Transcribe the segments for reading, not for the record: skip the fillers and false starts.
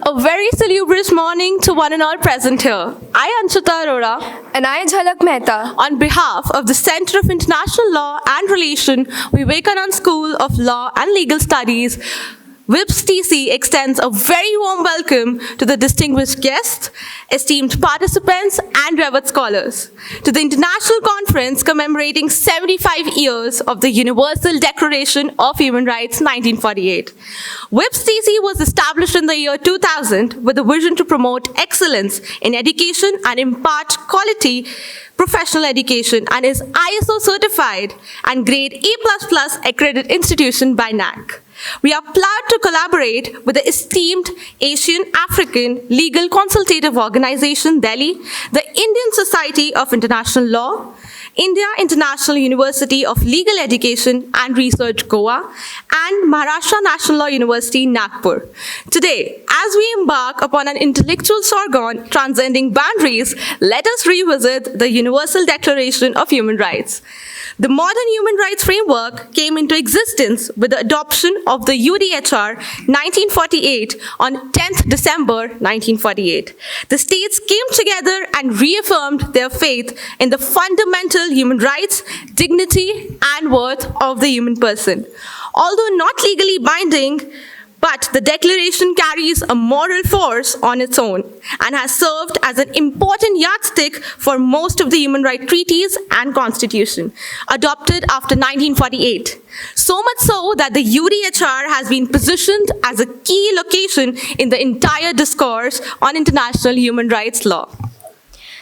A very salubrious morning to one and all present here. I, Anshita Arora, And I, Jhalak Mehta, on behalf of the Center of International Law and Relation, Vivekananda School of Law and Legal Studies, VIPS-TC extends a very warm welcome to the distinguished guests, esteemed participants, and revered scholars to the International Conference commemorating 75 years of the Universal Declaration of Human Rights 1948. VIPS-TC was established in the year 2000 with a vision to promote excellence in education and impart quality professional education, and is ISO certified and grade A++ accredited institution by NAC. We are proud to collaborate with the esteemed Asian African Legal Consultative Organization, Delhi, the Indian Society of International Law, India International University of Legal Education and Research, Goa, and Maharashtra National Law University, Nagpur. Today, as we embark upon an intellectual sojourn transcending boundaries, let us revisit the Universal Declaration of Human Rights. The modern human rights framework came into existence with the adoption of the UDHR 1948 on 10th December 1948. The states came together and reaffirmed their faith in the fundamental human rights, dignity, and worth of the human person. Although not legally binding, but the declaration carries a moral force on its own and has served as an important yardstick for most of the human rights treaties and constitution adopted after 1948. So much so that the UDHR has been positioned as a key location in the entire discourse on international human rights law.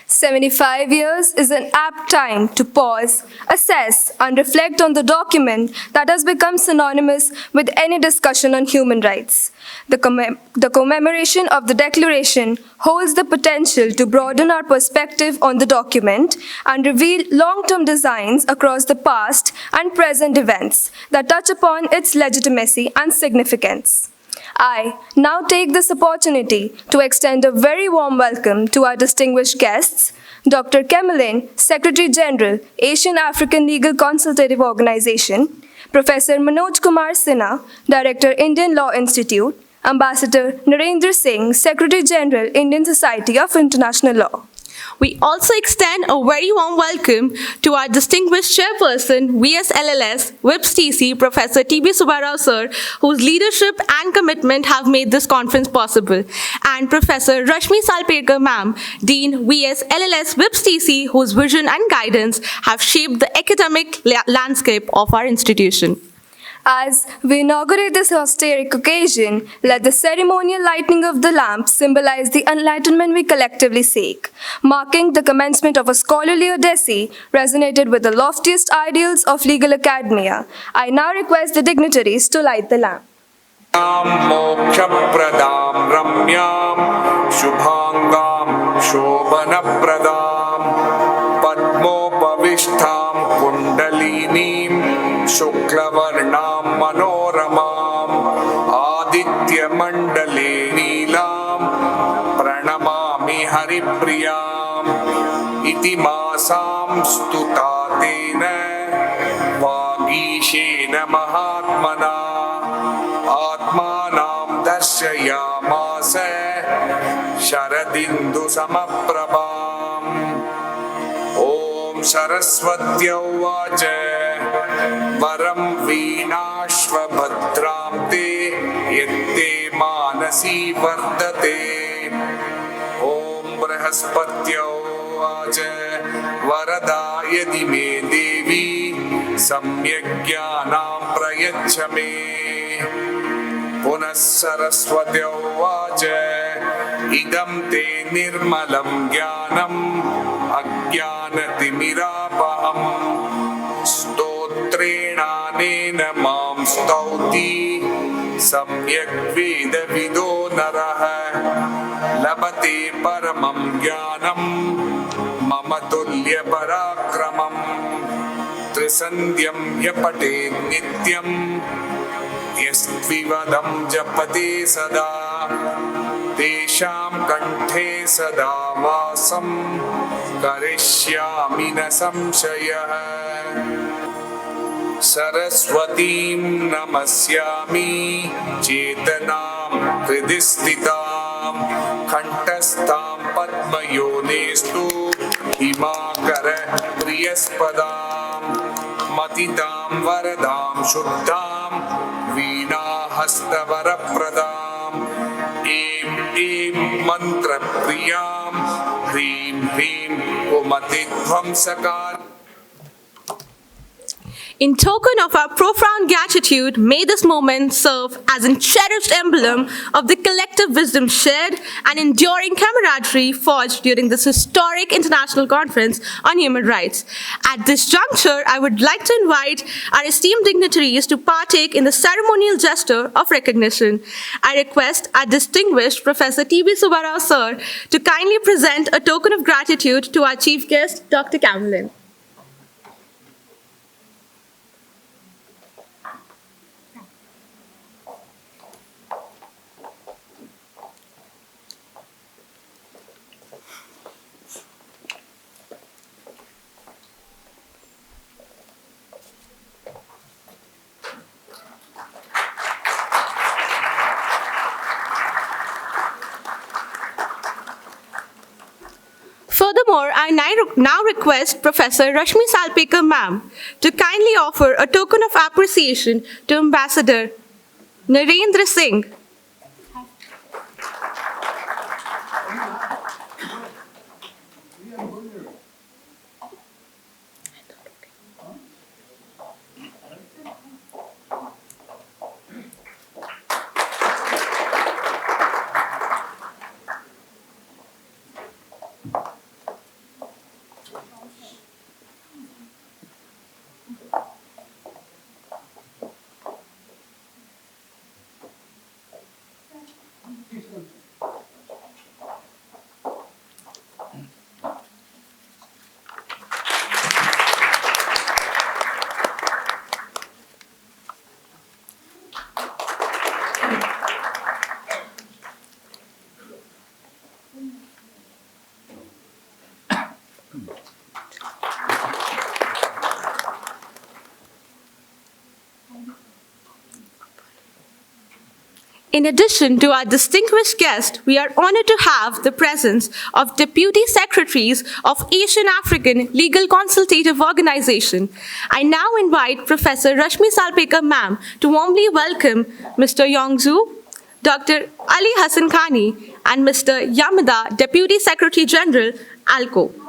75 years is an apt time to pause, assess, and reflect on the document that has become synonymous with any discussion on human rights. The commemoration of the Declaration holds the potential to broaden our perspective on the document and reveal long-term designs across the past and present events that touch upon its legitimacy and significance. I now take this opportunity to extend a very warm welcome to our distinguished guests, Dr. Kemalin, Secretary General, Asian African Legal Consultative Organization, Professor Manoj Kumar Sinha, Director, Indian Law Institute, Ambassador Narendra Singh, Secretary General, Indian Society of International Law. We also extend a very warm welcome to our distinguished chairperson, VSLLS, VIPS-TC, Professor T.B. Subbarao sir, whose leadership and commitment have made this conference possible, and Professor Rashmi Salpekar ma'am, Dean, VSLLS, VIPS-TC, whose vision and guidance have shaped the academic landscape of our institution. As we inaugurate this historic occasion, let the ceremonial lighting of the lamp symbolize the enlightenment we collectively seek, marking the commencement of a scholarly odyssey resonated with the loftiest ideals of legal academia. I now request the dignitaries to light the lamp. Mokshapradam ramyam shubhangam shobhanapradam padmopavishtham kundalinim शुक्लवर्णां मनोरमां आदित्यमण्डले नीलां प्रणमामि हरिप्रियाम् इति मासां स्तुता तेन वागीशेन महात्मना आत्मानं दर्शयामास शरदिन्दुसमप्रभाम् ॐ सरस्वत्यै उवाच वरं वीणाश्वभद्रां ते यत्ते मानसी वर्धते ॐ बृहस्पत्यै उवाच वरदा यदि मे देवी सम्यक् ज्ञानां प्रयच्छ मे पुनः सरस्वत्यै उवाच इदं ते निर्मलं ज्ञानम् अज्ञानतिमिरापहम् स्तोत्रेणानेन मां स्तौति सम्यक् वेदविदो नरः लभते परमं ज्ञानं मम तुल्यपराक्रमम् त्रिसन्ध्यं यपठेत् नित्यं यस्त्विवदं जपते सदा तेषां कण्ठे सदा वासं करिष्यामि न संशयः सरस्वतीं नमस्यामि चेतनां हृदि स्थिताम् कंठस्थां पद्मयोनेस्तु हिमाकर प्रियस्पदां मतितां वरदां शुद्धां वीणाहस्तवरप्रदाम् ऐं ऐं मन्त्रप्रियां ह्रीं ह्रीं कुमतिध्वंसकार. In token of our profound gratitude, may this moment serve as a cherished emblem of the collective wisdom shared and enduring camaraderie forged during this historic international conference on human rights. At this juncture, I would like to invite our esteemed dignitaries to partake in the ceremonial gesture of recognition. I request our distinguished Professor T.B. Subbarao sir to kindly present a token of gratitude to our chief guest, Dr. Cameron. Furthermore, I now request Professor Rashmi Salpekar ma'am to kindly offer a token of appreciation to Ambassador Narendra Singh. In addition to our distinguished guest, we are honored to have the presence of Deputy Secretaries of Asian African Legal Consultative Organization. I now invite Professor Rashmi Salpekar ma'am to warmly welcome Mr. Yongzhu, Dr. Ali Hassan Khani, and Mr. Yamada, Deputy Secretary General, AALCO.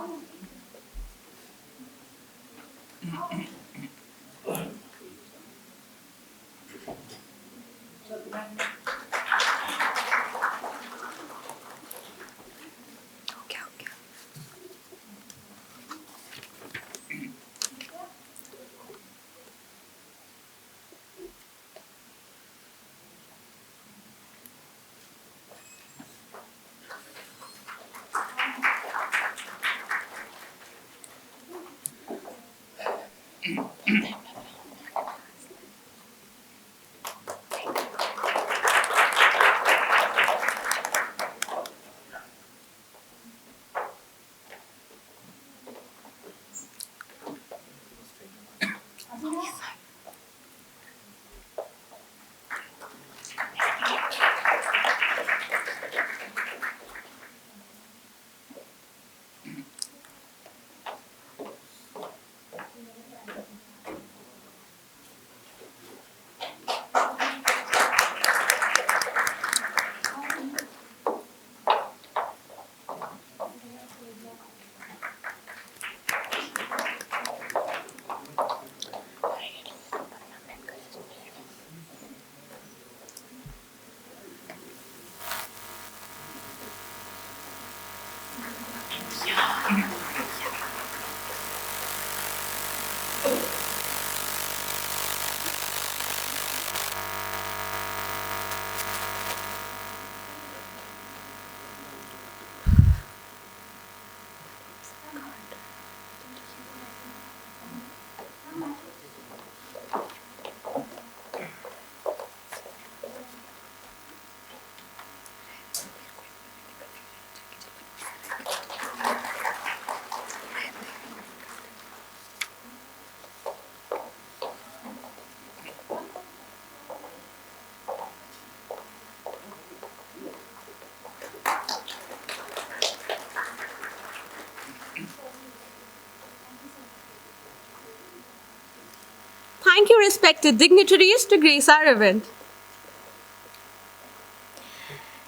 respected dignitaries to grace our event.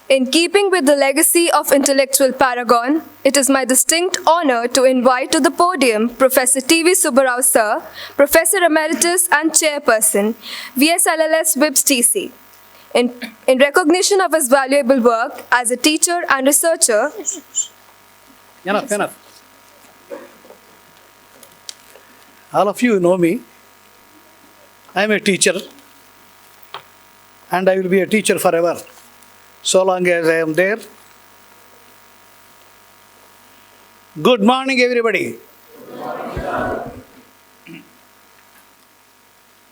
In keeping with the legacy of intellectual paragon, it is my distinct honor to invite to the podium Professor T.V. Subbarao Sir, Professor Emeritus and Chairperson, VSLLS VIPS-TC. In recognition of his valuable work as a teacher and researcher, Enough. All of you know me. I am a teacher, and I will be a teacher forever, so long as I am there. Good morning, everybody.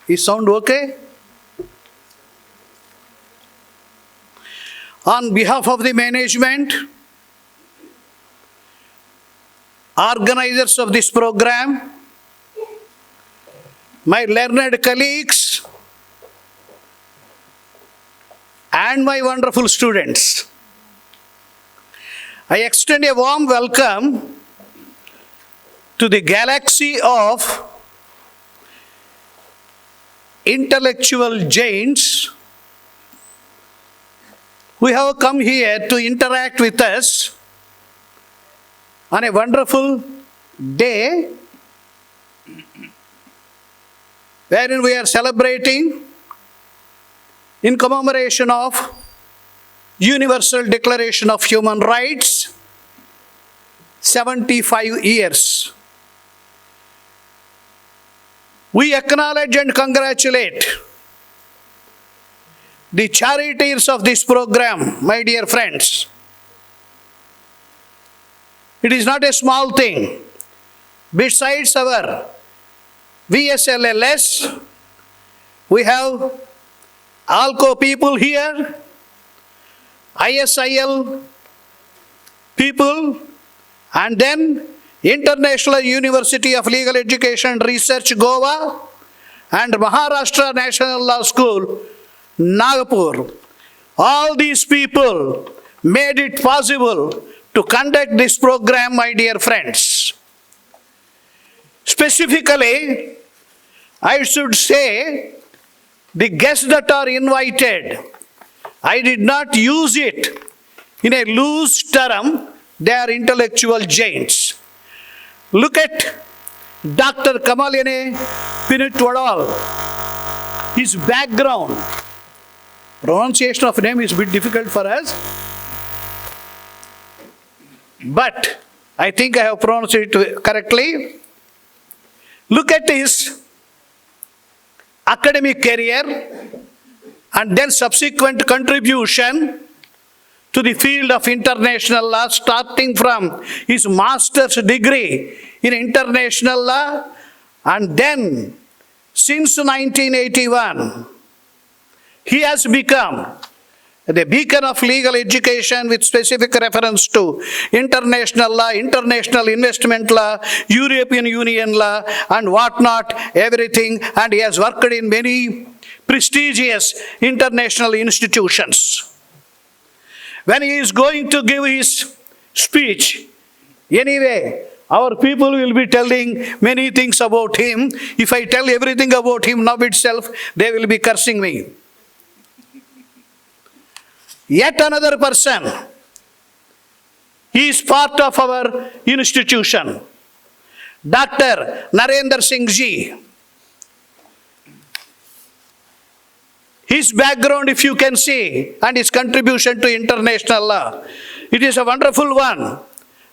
Is sound okay? On behalf of the management, organizers of this program, my learned colleagues, and my wonderful students, I extend a warm welcome to the galaxy of intellectual giants who have come here to interact with us on a wonderful day wherein we are celebrating in commemoration of Universal Declaration of Human Rights, 75 years. We acknowledge and congratulate the charities of this program, my dear friends. It is not a small thing. Besides our VSLLS, we have AALCO people here, ISIL people, and then International University of Legal Education and Research, Goa, and Maharashtra National Law School, Nagpur. All these people made it possible to conduct this program, my dear friends. Specifically, I should say the guests that are invited, I did not use it in a loose term. They are intellectual giants. Look at Dr. Kamalene Pinitwadal. His background, pronunciation of name is a bit difficult for us, but I think I have pronounced it correctly. Look at his academic career and then subsequent contribution to the field of international law, starting from his master's degree in international law, and then since 1981, he has become the beacon of legal education with specific reference to international law, international investment law, European Union law, and whatnot, everything. And he has worked in many prestigious international institutions. When he is going to give his speech, anyway, our people will be telling many things about him. If I tell everything about him now itself, they will be cursing me. Yet another person, he is part of our institution, Dr. Narendra Singh Ji. His background, if you can see, and his contribution to international law, it is a wonderful one.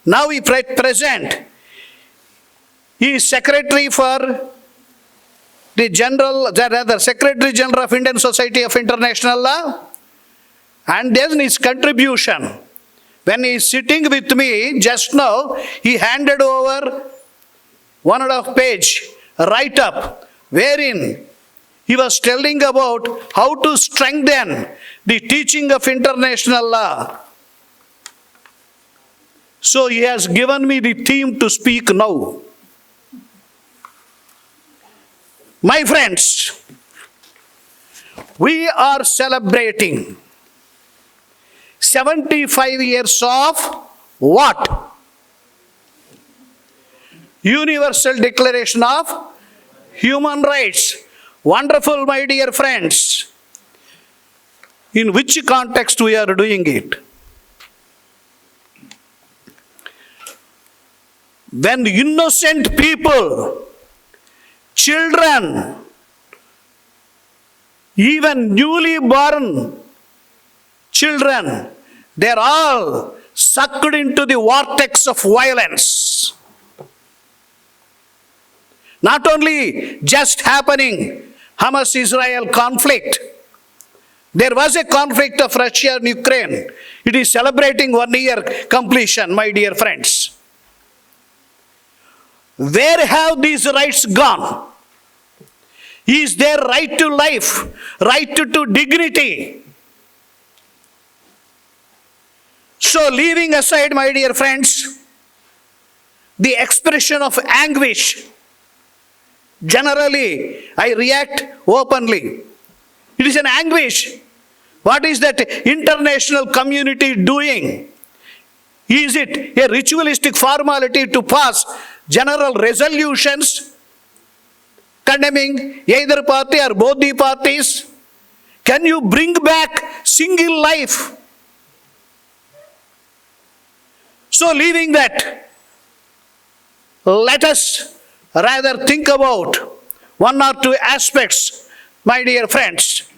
Now he present, he is Secretary for the Secretary General of Indian Society of International Law. And then his contribution, when he is sitting with me just now, he handed over 1.5 page write-up, wherein he was telling about how to strengthen the teaching of international law. So he has given me the theme to speak now. My friends, we are celebrating 75 years of what? Universal Declaration of Human Rights. Wonderful, my dear friends. In which context we are doing it? When innocent people, children, even newly born children, they're all sucked into the vortex of violence. Not only just happening Hamas-Israel conflict, there was a conflict of Russia and Ukraine. It is celebrating 1 year completion, my dear friends. Where have these rights gone? Is there right to life, right to dignity? So leaving aside, my dear friends, the expression of anguish, generally I react openly. It is an anguish. What is that international community doing? Is it a ritualistic formality to pass general resolutions condemning either party or both the parties? Can you bring back single life? So leaving that, let us rather think about one or two aspects, my dear friends.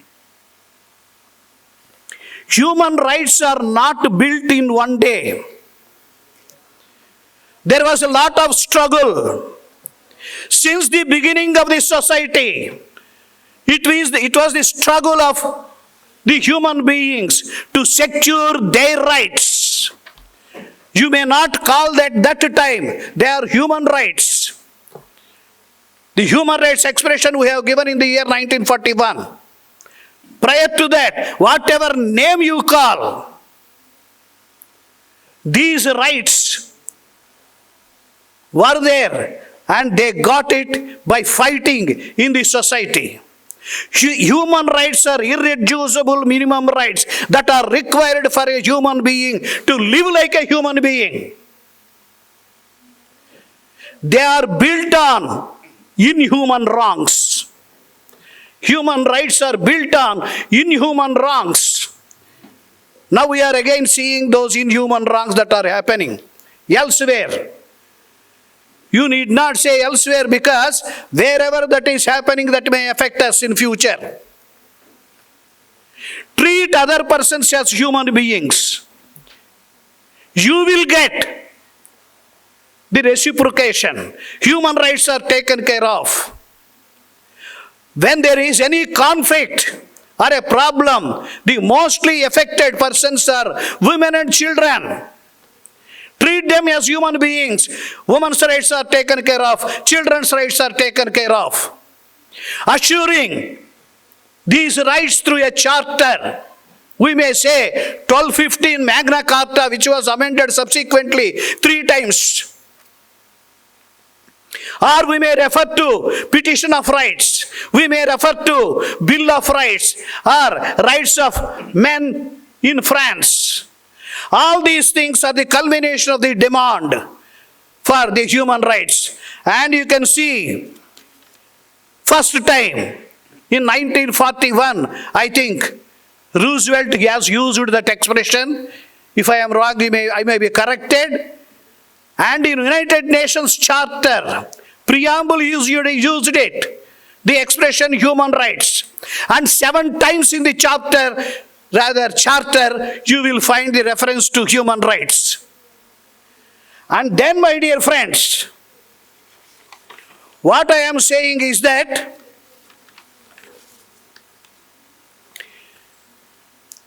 Human rights are not built in one day. There was a lot of struggle. Since the beginning of this society, it was the struggle of the human beings to secure their rights. You may not call that time, they are human rights. The human rights expression we have given in the year 1941. Prior to that, whatever name you call, these rights were there and they got it by fighting in the society. Human rights are irreducible minimum rights that are required for a human being to live like a human being. They are built on inhuman wrongs. Human rights are built on inhuman wrongs. Now we are again seeing those inhuman wrongs that are happening elsewhere. You need not say elsewhere because wherever that is happening, that may affect us in future. Treat other persons as human beings. You will get the reciprocation. Human rights are taken care of. When there is any conflict or a problem, the mostly affected persons are women and children. Treat them as human beings. Women's rights are taken care of. Children's rights are taken care of. Assuring these rights through a charter. We may say 1215 Magna Carta, which was amended subsequently 3 times. Or we may refer to Petition of Rights. We may refer to Bill of Rights or Rights of Men in France. All these things are the culmination of the demand for the human rights. And you can see, first time in 1941, I think, Roosevelt has used that expression. If I am wrong, I may be corrected. And in United Nations Charter, preamble used it, the expression human rights. And 7 times in the charter, you will find the reference to human rights. And then, my dear friends, what I am saying is that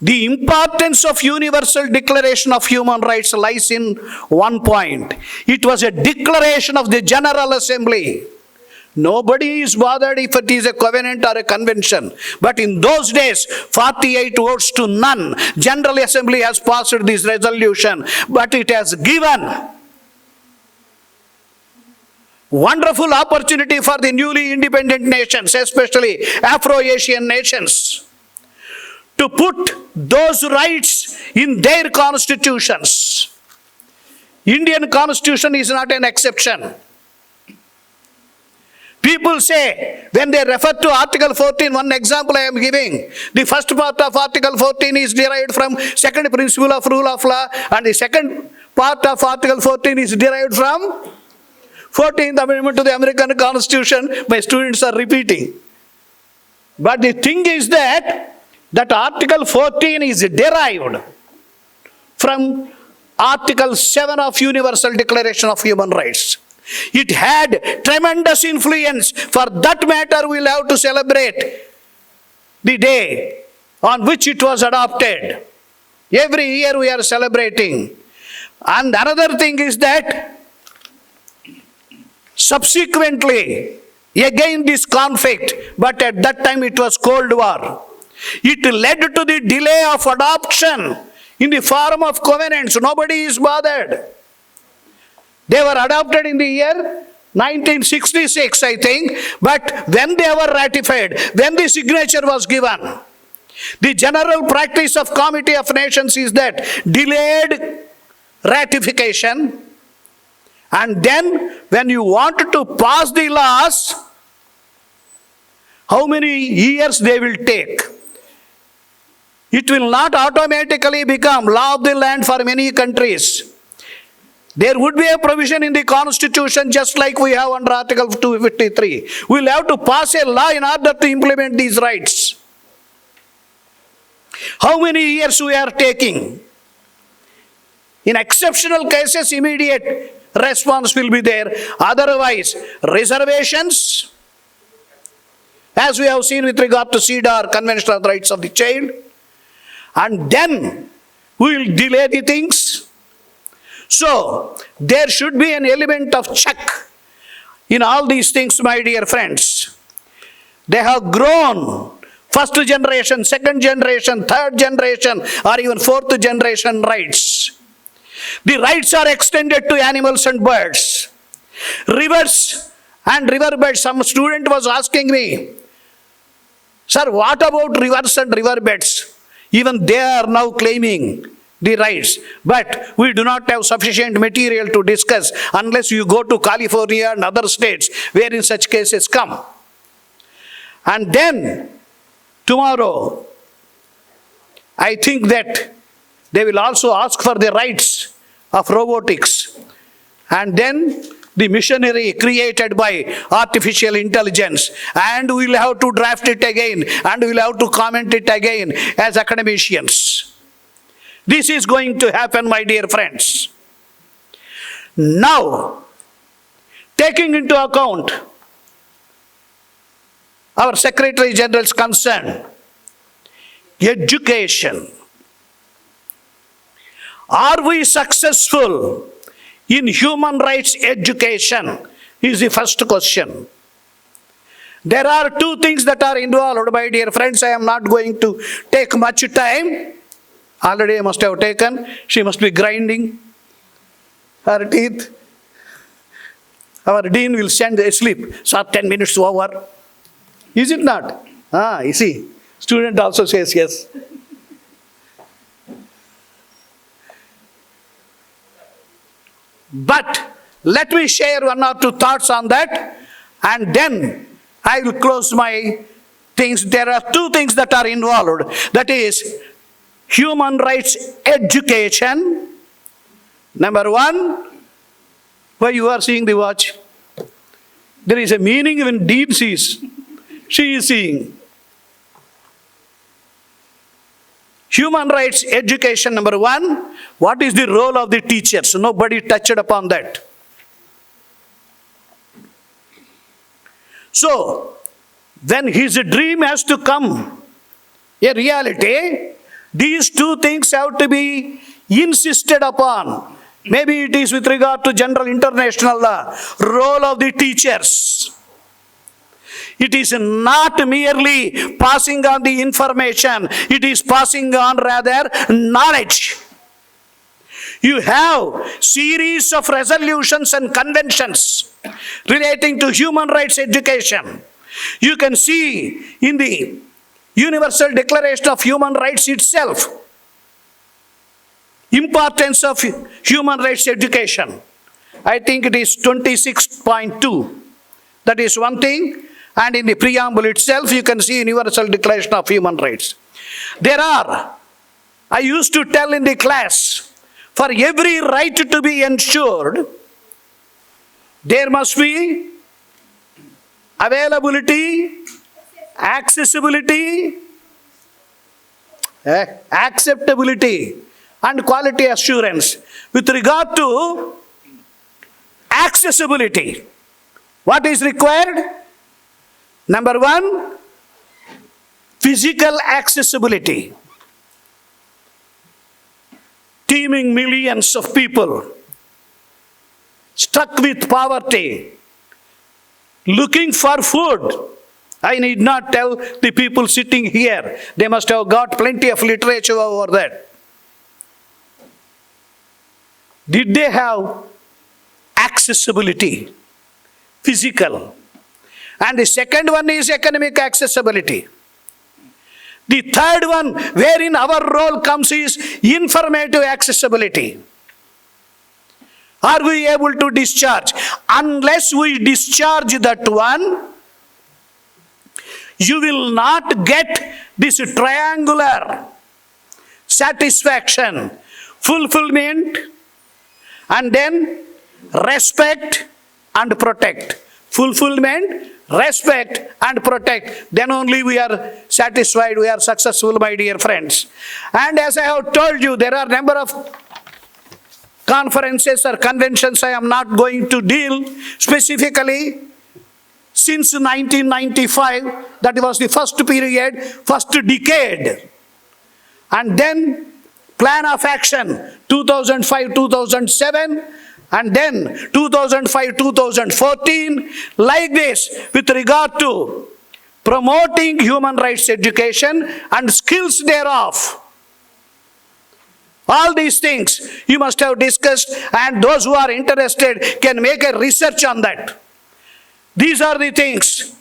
the importance of Universal Declaration of Human Rights lies in one point. It was a declaration of the General Assembly. Nobody is bothered if it is a covenant or a convention. But in those days, 48 votes to none, General Assembly has passed this resolution. But it has given wonderful opportunity for the newly independent nations, especially Afro-Asian nations, to put those rights in their constitutions. Indian constitution is not an exception. People say, when they refer to Article 14, one example I am giving, the first part of Article 14 is derived from second principle of rule of law, and the second part of Article 14 is derived from 14th Amendment to the American Constitution. My students are repeating. But the thing is that Article 14 is derived from Article 7 of Universal Declaration of Human Rights. It had tremendous influence. For that matter, we'll have to celebrate the day on which it was adopted. Every year we are celebrating. And another thing is that subsequently, again this conflict, but at that time it was Cold War. It led to the delay of adoption in the form of covenants. Nobody is bothered. They were adopted in the year 1966, I think, but when they were ratified, when the signature was given, the general practice of Committee of Nations is that delayed ratification, and then when you want to pass the laws, how many years they will take. It will not automatically become law of the land for many countries. There would be a provision in the Constitution just like we have under Article 253. We will have to pass a law in order to implement these rights. How many years we are taking? In exceptional cases, immediate response will be there. Otherwise, reservations, as we have seen with regard to CEDAW, Convention on the Rights of the Child, and then we will delay the things. So, there should be an element of check in all these things, my dear friends. They have grown. First generation, second generation, third generation, or even fourth generation rights. The rights are extended to animals and birds. Rivers and riverbeds. Some student was asking me, sir, what about rivers and riverbeds? Even they are now claiming the rights. But we do not have sufficient material to discuss unless you go to California and other states wherein such cases come. And then, tomorrow, I think that they will also ask for the rights of robotics. And then the machinery created by artificial intelligence. And we will have to draft it again. And we will have to comment it again as academicians. This is going to happen, my dear friends. Now, taking into account our Secretary General's concern, education. Are we successful in human rights education is the first question. There are two things that are involved, my dear friends. I am not going to take much time. Already I must have taken. She must be grinding her teeth. Our dean will send asleep. Sir, 10 minutes over. Is it not? You see. Student also says yes. But let me share one or two thoughts on that, and then I will close my things. There are two things that are involved. That is human rights education. Number one, why you are seeing the watch? There is a meaning when Dean sees. She is seeing. Human rights education, number one. What is the role of the teachers? Nobody touched upon that. So, when his dream has to come a reality, these two things have to be insisted upon. Maybe it is with regard to general international law, role of the teachers. It is not merely passing on the information, it is passing on rather knowledge. You have series of resolutions and conventions relating to human rights education. You can see in the Universal Declaration of Human Rights itself, importance of human rights education. I think it is 26.2. That is one thing. And in the preamble itself, you can see Universal Declaration of Human Rights. I used to tell in the class, for every right to be ensured, there must be availability, accessibility, acceptability, and quality assurance. With regard to accessibility, what is required? Number one, physical accessibility. Teeming millions of people, struck with poverty, looking for food. I need not tell the people sitting here, they must have got plenty of literature over that. Did they have accessibility? Physical. And the second one is economic accessibility. The third one, wherein our role comes, is informative accessibility. Are we able to discharge? Unless we discharge that one, you will not get this triangular satisfaction, fulfillment, and then respect and protect. Fulfillment, respect and protect. Then only we are satisfied, we are successful, my dear friends. And as I have told you, there are number of conferences or conventions I am not going to deal specifically. Since 1995, that was the first period, first decade. And then Plan of Action 2005-2007, and then 2005-2014, like this, with regard to promoting human rights education and skills thereof. All these things you must have discussed, and those who are interested can make a research on that. These are the things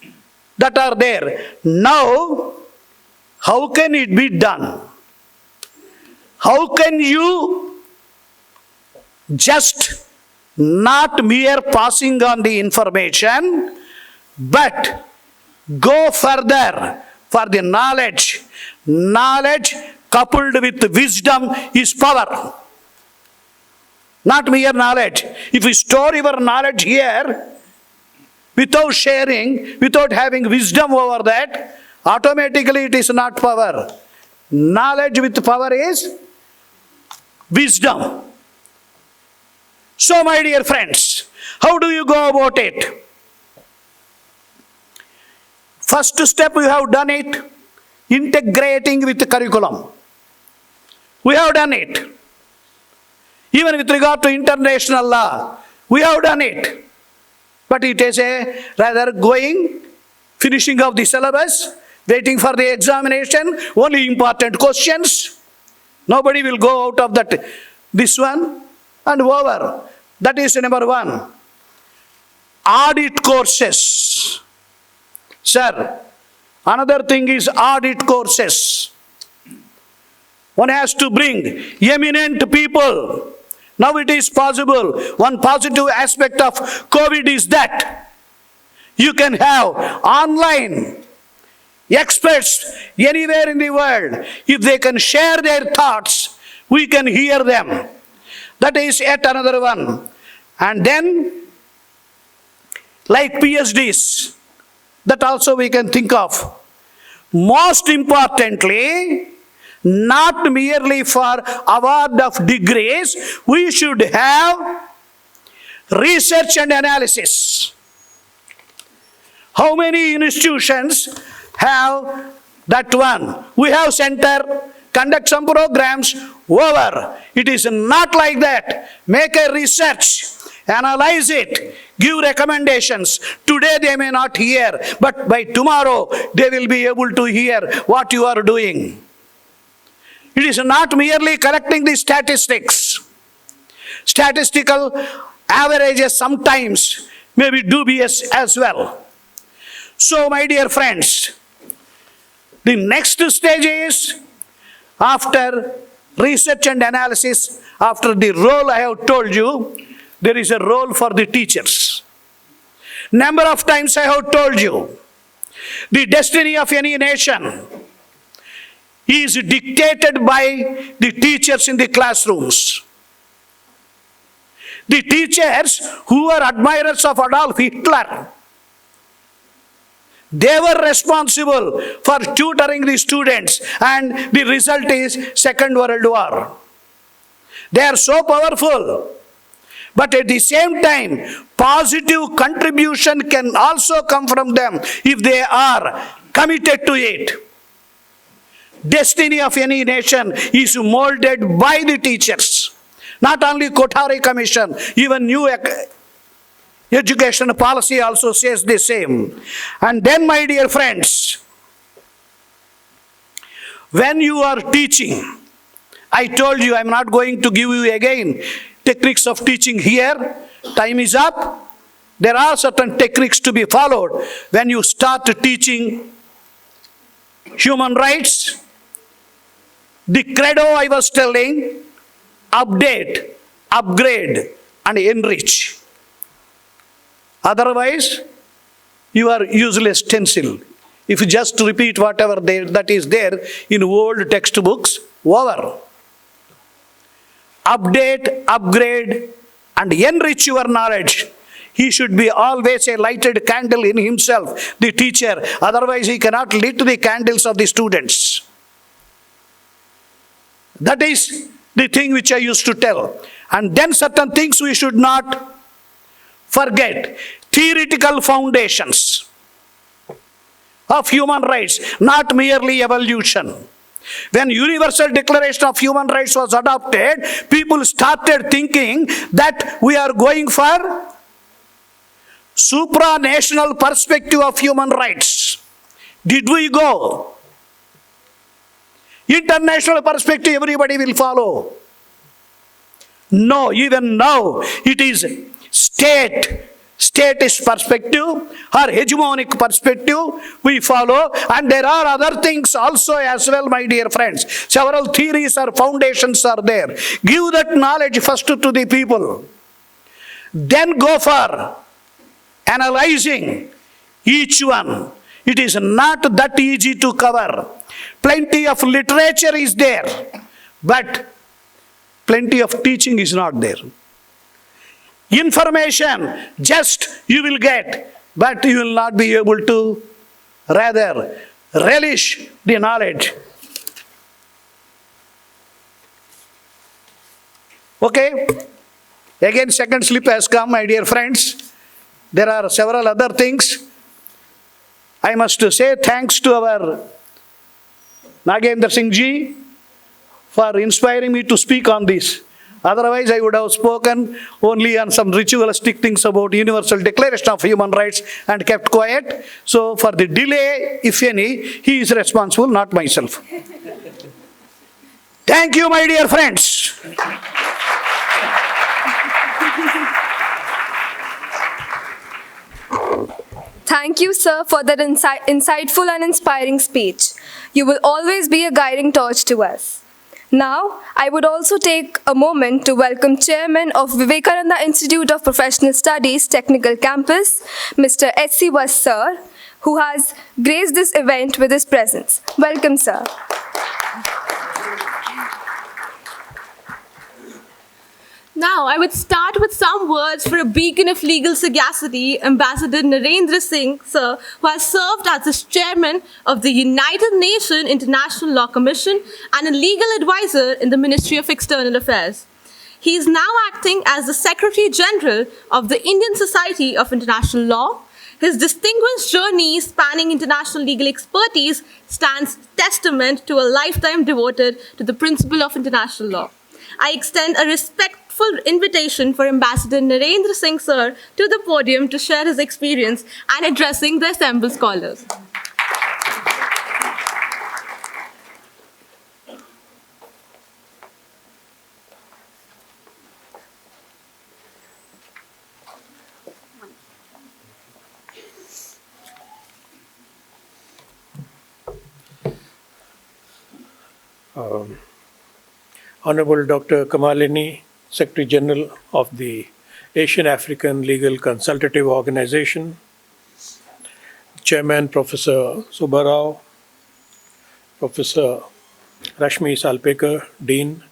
that are there. Now, how can it be done? How can you just not mere passing on the information, but go further for the knowledge? Knowledge coupled with wisdom is power. Not mere knowledge. If you store your knowledge here, without sharing, without having wisdom over that, automatically it is not power. Knowledge with power is wisdom. So, my dear friends, how do you go about it? First step, we have done it, integrating with the curriculum. We have done it. Even with regard to international law, we have done it. But it is a rather going, finishing of the syllabus, waiting for the examination, only important questions. Nobody will go out of that, this one, and over. That is number one. Audit courses. Sir, another thing is audit courses. One has to bring eminent people. Now it is possible. One positive aspect of COVID is that you can have online experts anywhere in the world. If they can share their thoughts, we can hear them. That is yet another one. And then, like PhDs, that also we can think of. Most importantly, not merely for award of degrees, we should have research and analysis. How many institutions have that one? We have center, conduct some programs, over. It is not like that. Make a research, analyze it, give recommendations. Today they may not hear, but by tomorrow they will be able to hear what you are doing. It is not merely collecting the statistics. Statistical averages sometimes may be dubious as well. So, my dear friends, the next stage is, after research and analysis, after the role I have told you, there is a role for the teachers. Number of times I have told you, the destiny of any nation is dictated by the teachers in the classrooms. The teachers who were admirers of Adolf Hitler, they were responsible for tutoring the students, and the result is Second World War. They are so powerful. But at the same time, positive contribution can also come from them if they are committed to it. Destiny of any nation is molded by the teachers. Not only Kothari Commission, even new education policy also says the same. And then, my dear friends, when you are teaching, I told you I am not going to give you again techniques of teaching here. Time is up. There are certain techniques to be followed when you start teaching human rights. The credo I was telling: update, upgrade, and enrich. Otherwise, you are useless stencil. If you just repeat whatever that is there in old textbooks, over. Update, upgrade, and enrich your knowledge. He should be always a lighted candle in himself, the teacher. Otherwise, he cannot lit the candles of the students. That is the thing which I used to tell. And then certain things we should not forget. Theoretical foundations of human rights, not merely evolution. When Universal Declaration of Human Rights was adopted, people started thinking that we are going for supranational perspective of human rights. Did we go? International perspective everybody will follow. No, even now it is statist perspective or hegemonic perspective we follow, and there are other things also as well, my dear friends. Several theories or foundations are there. Give that knowledge first to the people. Then go for analyzing each one. It is not that easy to cover. Plenty of literature is there, but plenty of teaching is not there. Information just you will get, but you will not be able to rather relish the knowledge. Okay? Again, second slip has come, my dear friends. There are several other things. I must say thanks to our Nagendra Singh ji for inspiring me to speak on this. Otherwise, I would have spoken only on some ritualistic things about Universal Declaration of Human Rights and kept quiet. So, for the delay, if any, he is responsible, not myself. Thank you, my dear friends. Thank you, sir, for that insightful and inspiring speech. You will always be a guiding torch to us. Now, I would also take a moment to welcome Chairman of Vivekananda Institute of Professional Studies Technical Campus, Mr. H.C. Vas, sir, who has graced this event with his presence. Welcome, sir. Now, I would start with some words for a beacon of legal sagacity, Ambassador Narendra Singh, sir, who has served as the chairman of the United Nations International Law Commission and a legal advisor in the Ministry of External Affairs. He is now acting as the Secretary General of the Indian Society of International Law. His distinguished journey spanning international legal expertise stands testament to a lifetime devoted to the principle of international law. I extend a respectful invitation for Ambassador Narendra Singh, sir, to the podium to share his experience and addressing the assembled scholars. Honorable Dr. Kamalini, Secretary General of the Asian African Legal Consultative Organization, Chairman Professor Subbarao, Professor Rashmi Salpekar, Dean,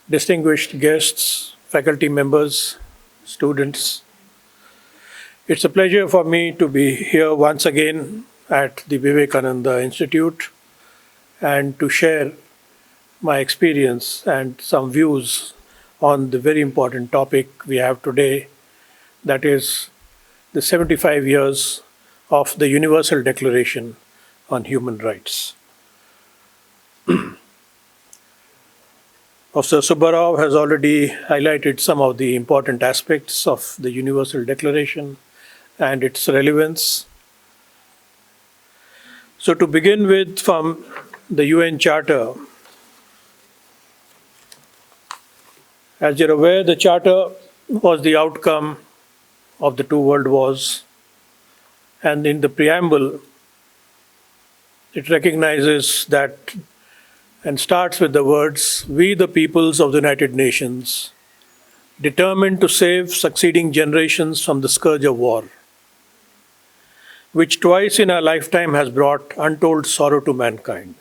distinguished guests, faculty members, students. It's a pleasure for me to be here once again at the Vivekananda Institute and to share my experience and some views on the very important topic we have today, that is the 75 years of the Universal Declaration on Human Rights. Professor Subbarao has already highlighted some of the important aspects of the Universal Declaration and its relevance. So to begin with, from the UN Charter, as you're aware, the Charter was the outcome of the two world wars, and in the preamble, it recognizes that and starts with the words, "We, the peoples of the United Nations, determined to save succeeding generations from the scourge of war, which twice in our lifetime has brought untold sorrow to mankind,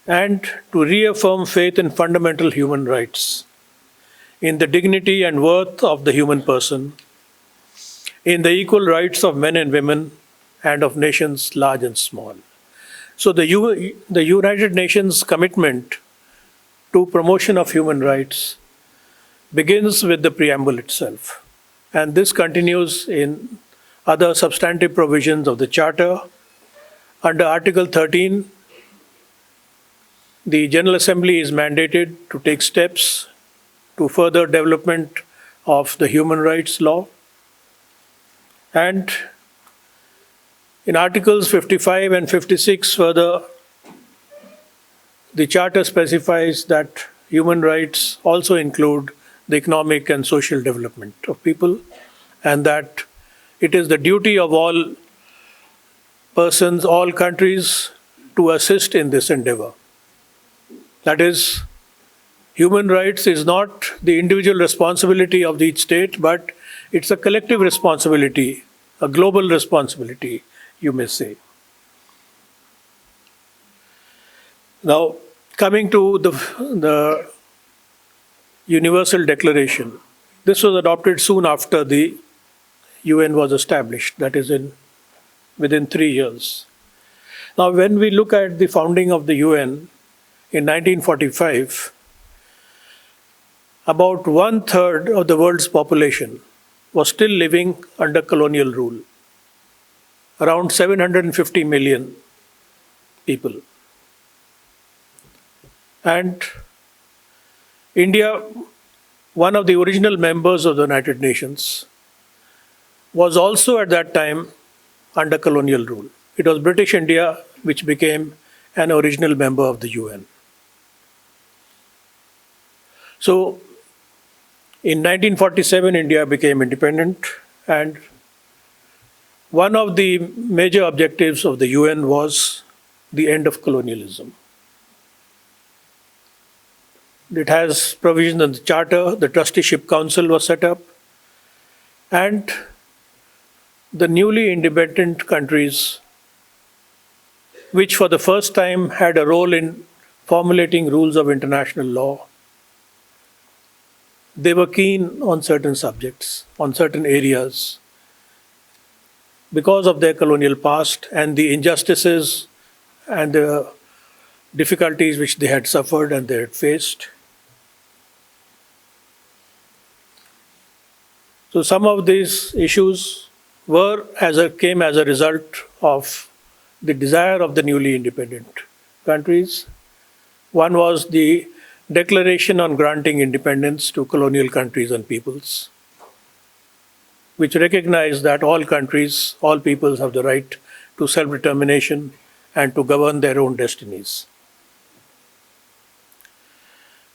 and to reaffirm faith in fundamental human rights, in the dignity and worth of the human person, in the equal rights of men and women, and of nations large and small." So the United Nations commitment to promotion of human rights begins with the preamble itself. And this continues in other substantive provisions of the Charter. Under Article 13, the General Assembly is mandated to take steps to further development of the human rights law. And in Articles 55 and 56, further, the Charter specifies that human rights also include the economic and social development of people, and that it is the duty of all persons, all countries, to assist in this endeavor. That is, human rights is not the individual responsibility of each state, but it's a collective responsibility, a global responsibility, you may say. Now, coming to the Universal Declaration, this was adopted soon after the UN was established, that is within 3 years. Now, when we look at the founding of the UN in 1945, about 1/3 of the world's population was still living under colonial rule. Around 750 million people. And India, one of the original members of the United Nations, was also at that time under colonial rule. It was British India which became an original member of the UN. So, in 1947, India became independent, and one of the major objectives of the UN was the end of colonialism. It has provisions in the Charter, the Trusteeship Council was set up, and the newly independent countries, which for the first time had a role in formulating rules of international law, they were keen on certain subjects, on certain areas, because of their colonial past and the injustices and the difficulties which they had suffered and they had faced. So some of these issues came as a result of the desire of the newly independent countries. One was the Declaration on Granting Independence to Colonial Countries and Peoples, which recognized that all countries, all peoples have the right to self-determination and to govern their own destinies.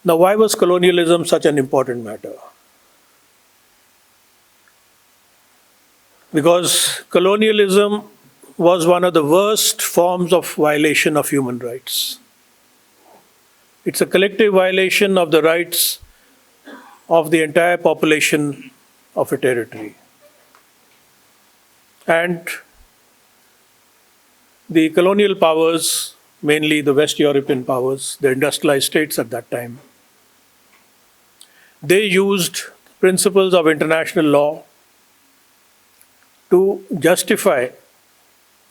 Now, why was colonialism such an important matter? Because colonialism was one of the worst forms of violation of human rights. It's a collective violation of the rights of the entire population of a territory. And the colonial powers, mainly the West European powers, the industrialized states at that time, they used principles of international law to justify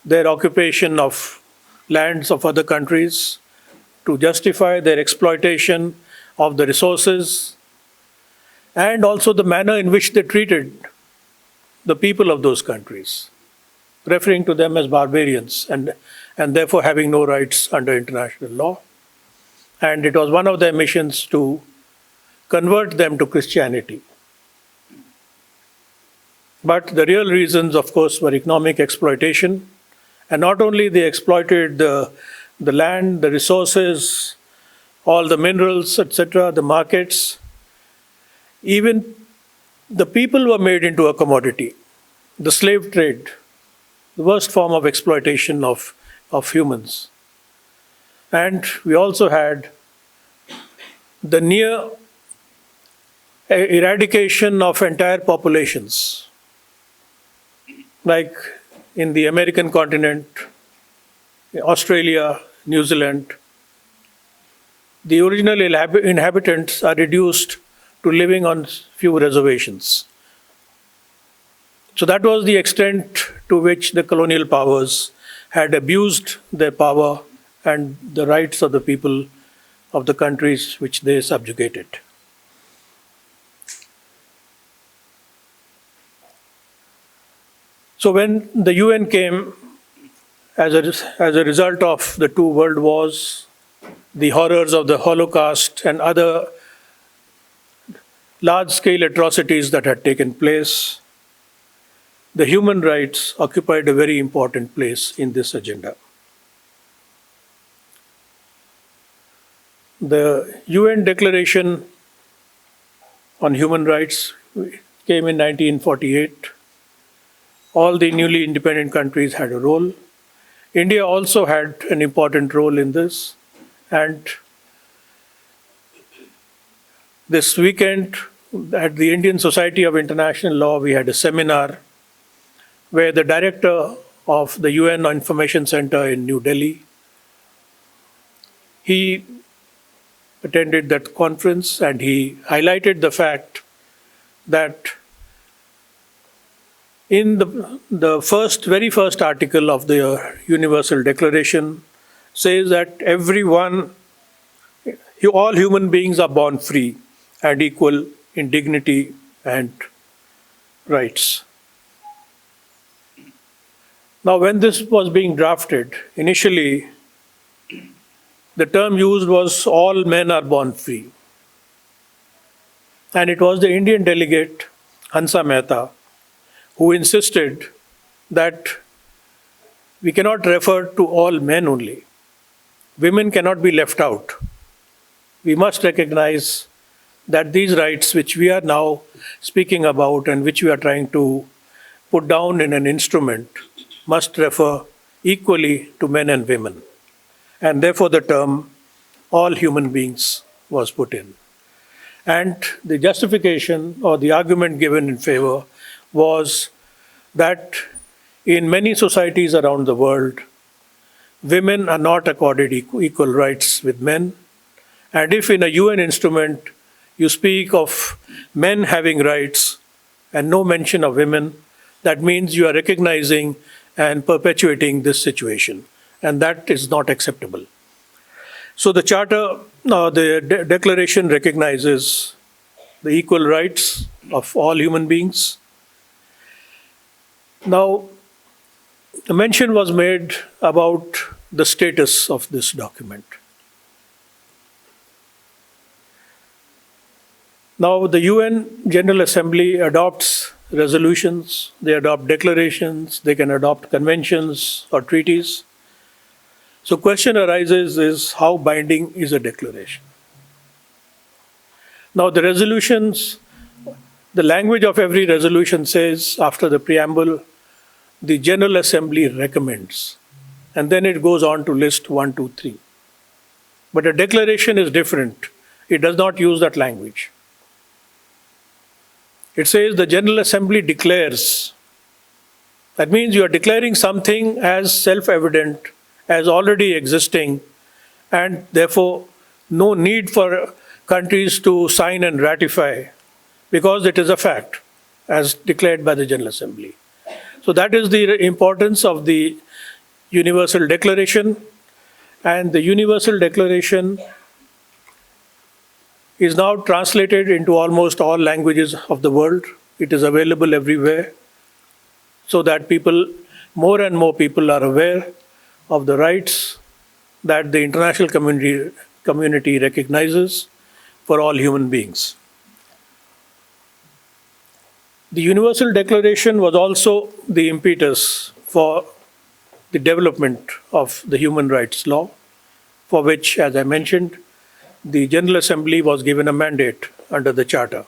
their occupation of lands of other countries, to justify their exploitation of the resources, and also the manner in which they treated the people of those countries, referring to them as barbarians and therefore having no rights under international law. And it was one of their missions to convert them to Christianity. But the real reasons, of course, were economic exploitation. And not only they exploited the land, the resources, all the minerals, etc., the markets, even the people were made into a commodity. The slave trade, the worst form of exploitation of humans. And we also had the near eradication of entire populations, like in the American continent, Australia, New Zealand. The original inhabitants are reduced to living on few reservations. So that was the extent to which the colonial powers had abused their power and the rights of the people of the countries which they subjugated. So when the UN came, as a result of the two world wars, the horrors of the Holocaust and other large-scale atrocities that had taken place, the human rights occupied a very important place in this agenda. The UN Declaration on Human Rights came in 1948. All the newly independent countries had a role. India also had an important role in this. And this weekend at the Indian Society of International Law, we had a seminar where the director of the UN Information Center in New Delhi, he attended that conference and he highlighted the fact that in the very first article of the Universal Declaration says that all human beings are born free and equal in dignity and rights. Now, when this was being drafted, initially, the term used was all men are born free. And it was the Indian delegate, Hansa Mehta, who insisted that we cannot refer to all men only. Women cannot be left out. We must recognize that these rights which we are now speaking about and which we are trying to put down in an instrument must refer equally to men and women. And therefore the term all human beings was put in. And the justification or the argument given in favor was that in many societies around the world, women are not accorded equal rights with men. And if in a UN instrument you speak of men having rights and no mention of women, that means you are recognizing and perpetuating this situation. And that is not acceptable. So the Charter, the Declaration recognizes the equal rights of all human beings. Now, a mention was made about the status of this document. Now, the UN General Assembly adopts resolutions, they adopt declarations, they can adopt conventions or treaties. So question arises is how binding is a declaration? Now the resolutions, the language of every resolution says after the preamble, the General Assembly recommends, and then it goes on to list 1, 2, 3. But a declaration is different. It does not use that language. It says the General Assembly declares. That means you are declaring something as self-evident, as already existing, and therefore no need for countries to sign and ratify, because it is a fact, as declared by the General Assembly. So that is the importance of the Universal Declaration. And the Universal Declaration is now translated into almost all languages of the world. It is available everywhere, so that more and more people are aware of the rights that the international community recognizes for all human beings. The Universal Declaration was also the impetus for the development of the human rights law, for which, as I mentioned, the General Assembly was given a mandate under the Charter.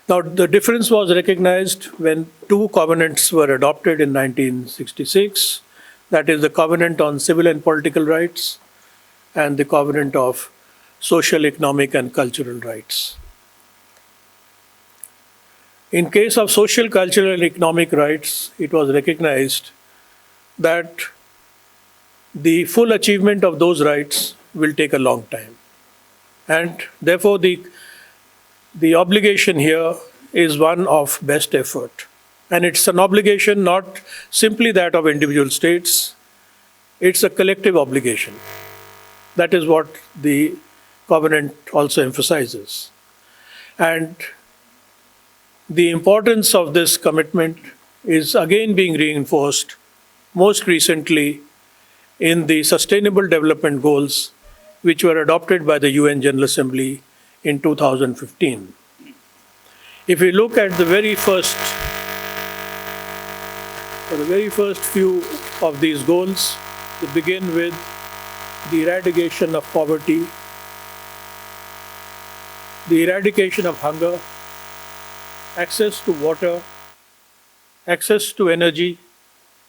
Now, the difference was recognized when two covenants were adopted in 1966, that is the Covenant on Civil and Political Rights and the Covenant of Social, Economic and Cultural Rights. In case of social, cultural and economic rights, it was recognized that the full achievement of those rights will take a long time. And therefore, the obligation here is one of best effort. And it's an obligation not simply that of individual states, it's a collective obligation. That is what the covenant also emphasizes. And the importance of this commitment is again being reinforced most recently in the Sustainable Development Goals, which were adopted by the UN General Assembly in 2015. If we look at the very first few of these goals, they begin with the eradication of poverty, the eradication of hunger, access to water, access to energy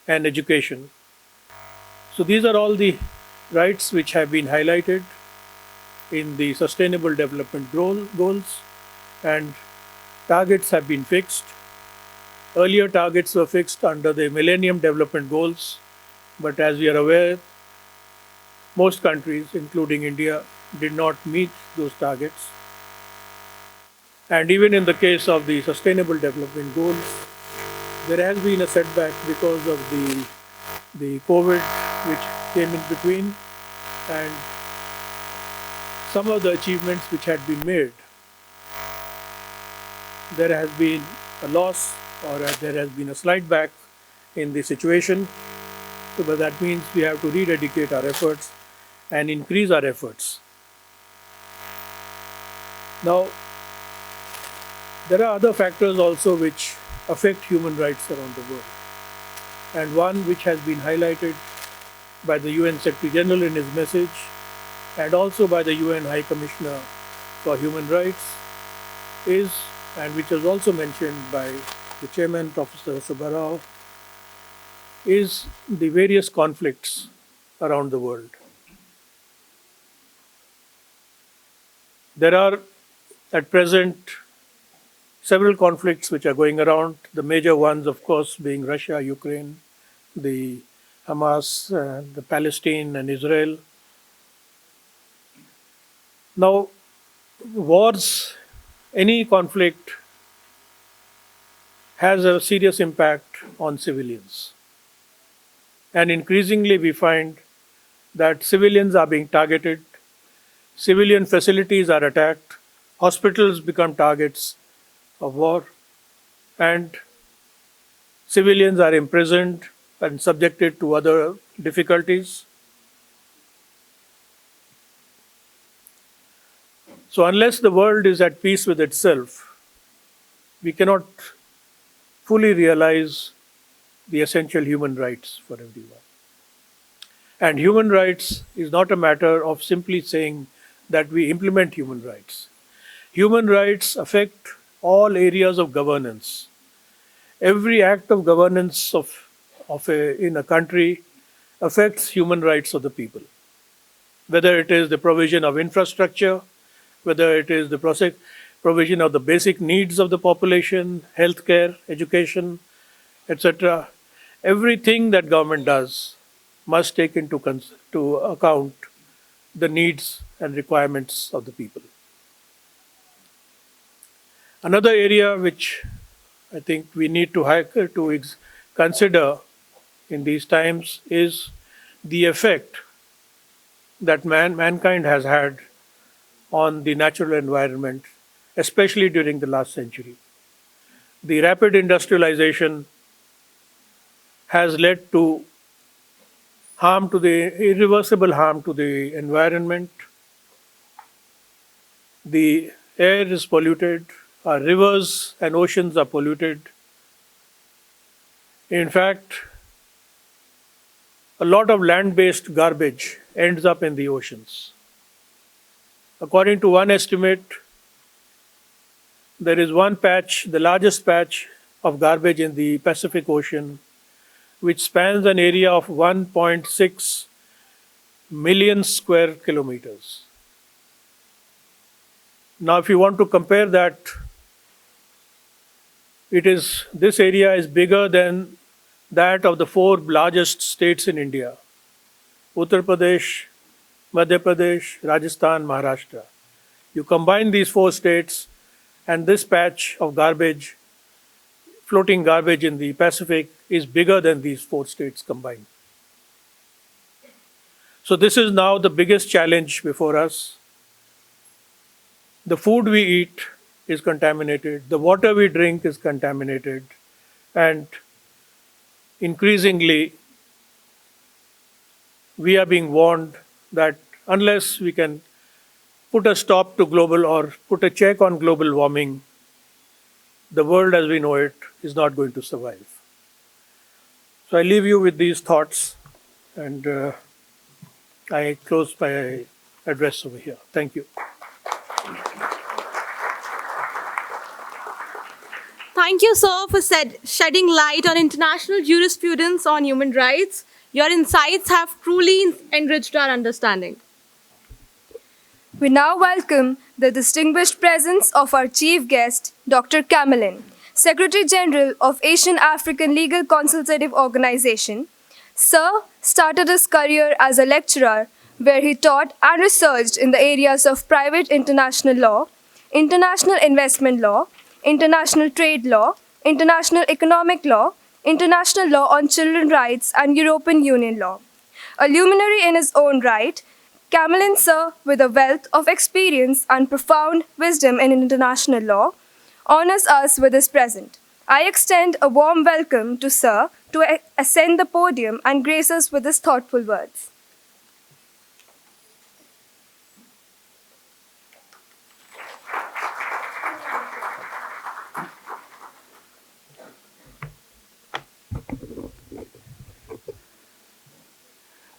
and education. So these are all the rights which have been highlighted in the Sustainable Development Goals, and targets have been fixed. Earlier targets were fixed under the Millennium Development Goals, but as we are aware, most countries, including India, did not meet those targets. And even in the case of the Sustainable Development Goals, there has been a setback because of the COVID which came in between, and some of the achievements which had been made, there has been a loss or there has been a slide back in the situation. So, but that means we have to rededicate our efforts and increase our efforts. Now, there are other factors also which affect human rights around the world. And one which has been highlighted by the UN Secretary General in his message, and also by the UN High Commissioner for Human Rights, is, and which was also mentioned by the Chairman, Professor Subbarao, is the various conflicts around the world. There are at present several conflicts which are going around, the major ones, of course, being Russia, Ukraine, the Hamas, the Palestine and Israel. Now, wars, any conflict has a serious impact on civilians. And increasingly we find that civilians are being targeted, civilian facilities are attacked, hospitals become targets of war, and civilians are imprisoned and subjected to other difficulties. So unless the world is at peace with itself, we cannot fully realize the essential human rights for everyone. And human rights is not a matter of simply saying that we implement human rights. Human rights affect all areas of governance. Every act of governance in a country affects human rights of the people. Whether it is the provision of infrastructure, whether it is the provision of the basic needs of the population, healthcare, education, etc. Everything that government does must take into account the needs and requirements of the people. Another area which I think we need to consider in these times is the effect that mankind has had on the natural environment, especially during the last century. The rapid industrialization has led to irreversible harm to the environment. The air is polluted, our rivers and oceans are polluted. In fact, a lot of land-based garbage ends up in the oceans. According to one estimate, there is one patch, the largest patch of garbage in the Pacific Ocean, which spans an area of 1.6 million square kilometers. Now, if you want to compare that, this area is bigger than that of the 4 largest states in India: Uttar Pradesh, Madhya Pradesh, Rajasthan, Maharashtra. You combine these 4 states, and this patch of garbage, floating garbage in the Pacific, is bigger than these 4 states combined. So this is now the biggest challenge before us. The food we eat is contaminated, the water we drink is contaminated, and increasingly we are being warned that unless we can put a stop to global or put a check on global warming, the world as we know it is not going to survive. So I leave you with these thoughts, and I close my address over here. Thank you. Thank you, sir, for shedding light on international jurisprudence on human rights. Your insights have truly enriched our understanding. We now welcome the distinguished presence of our chief guest, Dr. Kamalin, Secretary General of Asian African Legal Consultative Organization. Sir started his career as a lecturer, where he taught and researched in the areas of private international law, international investment law, international trade law, international economic law, international law on children's rights, and European Union law. A luminary in his own right, Kamalin, sir, with a wealth of experience and profound wisdom in international law, honors us with his presence. I extend a warm welcome to sir to ascend the podium and grace us with his thoughtful words.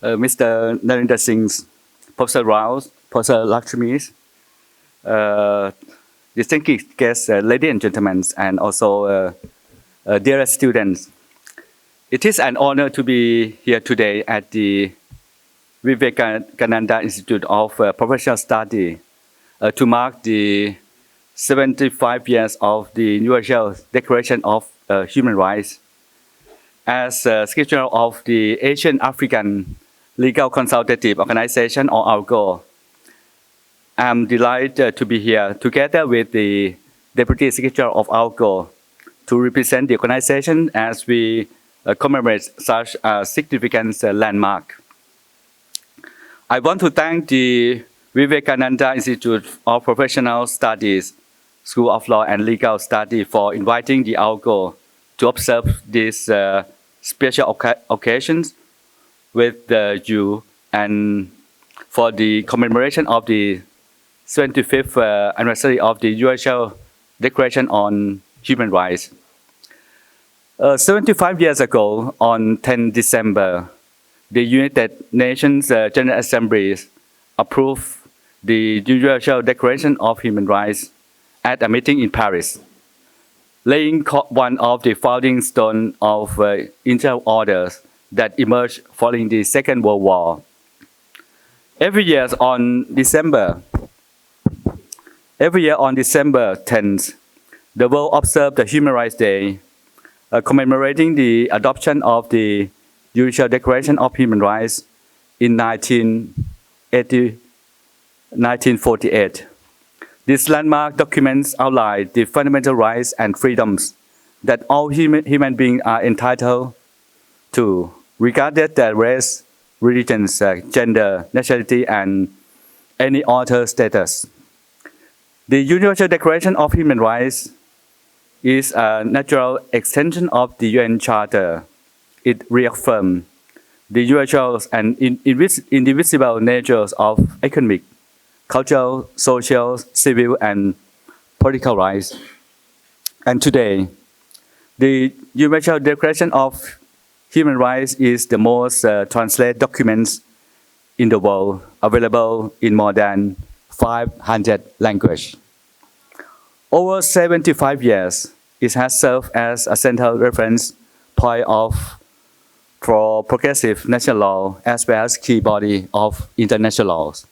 Mr. Narendra Singh, Professor Rao, Professor Lakshmi, distinguished guests, ladies and gentlemen, and also dear students. It is an honor to be here today at the Vivekananda Institute of Professional Study to mark the 75 years of the Universal Declaration of Human Rights. As Secretary of the Asian African Legal Consultative Organization, or AALCO, I'm delighted to be here together with the Deputy Secretary of AALCO to represent the organization as we commemorate such a significant landmark. I want to thank the Vivekananda Institute of Professional Studies, School of Law and Legal Study for inviting the AALCO to observe this special occasions with you and for the commemoration of the 75th anniversary of the Universal Declaration on Human Rights. 75 years ago, on 10 December, the United Nations General Assembly approved the Universal Declaration of Human Rights at a meeting in Paris, laying one of the founding stones of international orders that emerged following the Second World War. Every year on December Every year on December 10th, the world observes the Human Rights Day, commemorating the adoption of the Universal Declaration of Human Rights in 1948. This landmark document outlines the fundamental rights and freedoms that all human beings are entitled to, regardless of their race, religion, gender, nationality, and any other status. The Universal Declaration of Human Rights is a natural extension of the UN Charter. It reaffirms the universal and indivisible natures of economic, cultural, social, civil, and political rights. And today, the Universal Declaration of Human Rights is the most translated document in the world, available in more than 500 languages. Over 75 years, it has served as a central reference point for progressive national law as well as key body of international laws.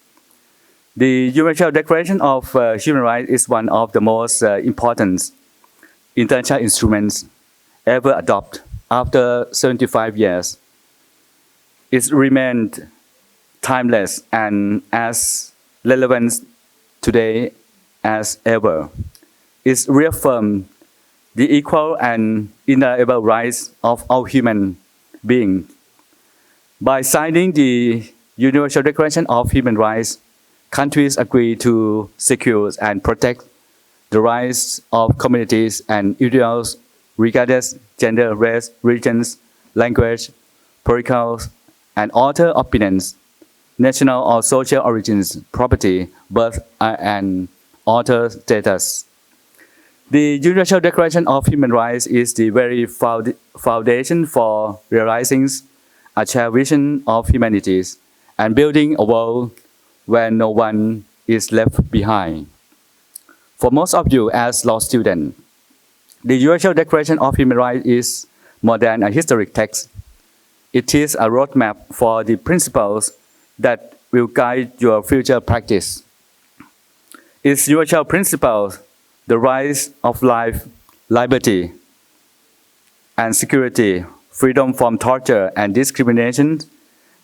The Universal Declaration of Human Rights is one of the most important international instruments ever adopted after 75 years. It remained timeless and as relevant today as ever. It reaffirms the equal and inalienable rights of all human beings. By signing the Universal Declaration of Human Rights, countries agree to secure and protect the rights of communities and individuals regardless gender, race, religions, language, political, and other opinions, national or social origins, property, birth, and other status. The Universal Declaration of Human Rights is the very foundation for realizing a shared vision of humanity and building a world where no one is left behind. For most of you as law students, the Universal Declaration of Human Rights is more than a historic text. It is a roadmap for the principles that will guide your future practice. Its universal principles, the rights of life, liberty, and security, freedom from torture and discrimination,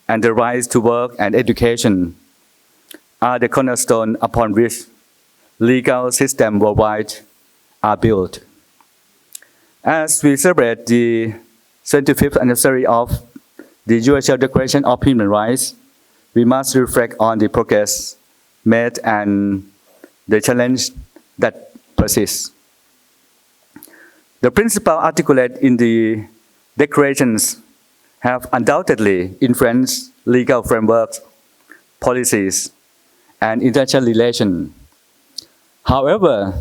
and the rights to work and education, are the cornerstone upon which legal systems worldwide are built. As we celebrate the 25th anniversary of the Universal Declaration of Human Rights, we must reflect on the progress made and the challenge that persists. The principles articulated in the declarations have undoubtedly influenced legal frameworks, policies, and international relations. However,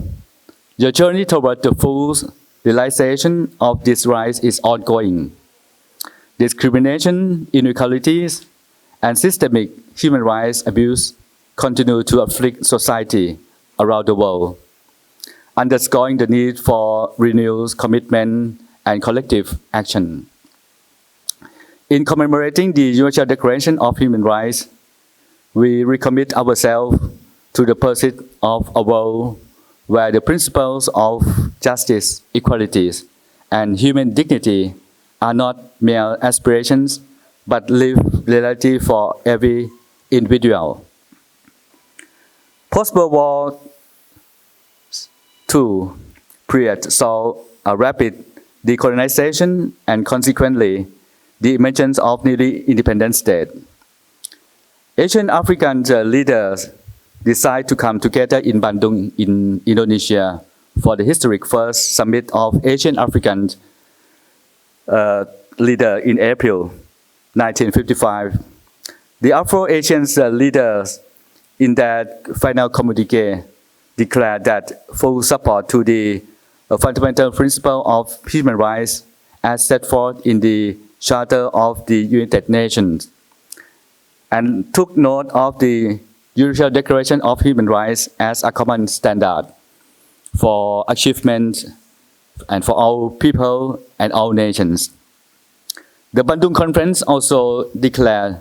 the journey toward the full realization of these rights is ongoing. Discrimination, inequalities, and systemic human rights abuse continue to afflict society around the world, underscoring the need for renewed commitment and collective action. In commemorating the Universal Declaration of Human Rights, we recommit ourselves to the pursuit of a world where the principles of justice, equality, and human dignity are not mere aspirations, but lived reality for every individual. Post-World War II period saw a rapid decolonization and consequently the emergence of newly independent states. Asian African leaders decided to come together in Bandung in Indonesia for the historic first summit of Asian African leaders in April 1955. The Afro-Asian leaders in their final communique declared that full support to the fundamental principle of human rights as set forth in the Charter of the United Nations and took note of the Universal Declaration of Human Rights as a common standard for achievement and for all people and all nations. The Bandung Conference also declared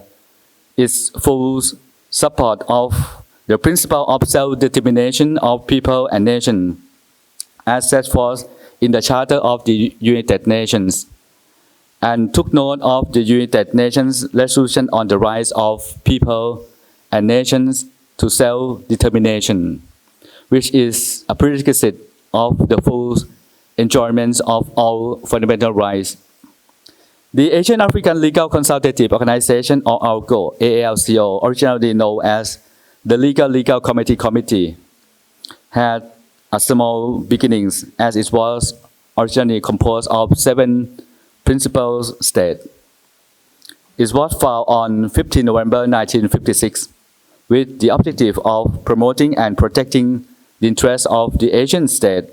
its full support of the principle of self-determination of people and nations, as set forth in the Charter of the United Nations, and took note of the United Nations Resolution on the Rights of People and Nations to Self-Determination, which is a prerequisite of the full enjoyment of all fundamental rights. The Asian African Legal Consultative Organization, or AALCO, AALCO, originally known as the Legal Committee, had a small beginnings as it was originally composed of 7 principal states. It was founded on 15 November 1956 with the objective of promoting and protecting the interests of the Asian state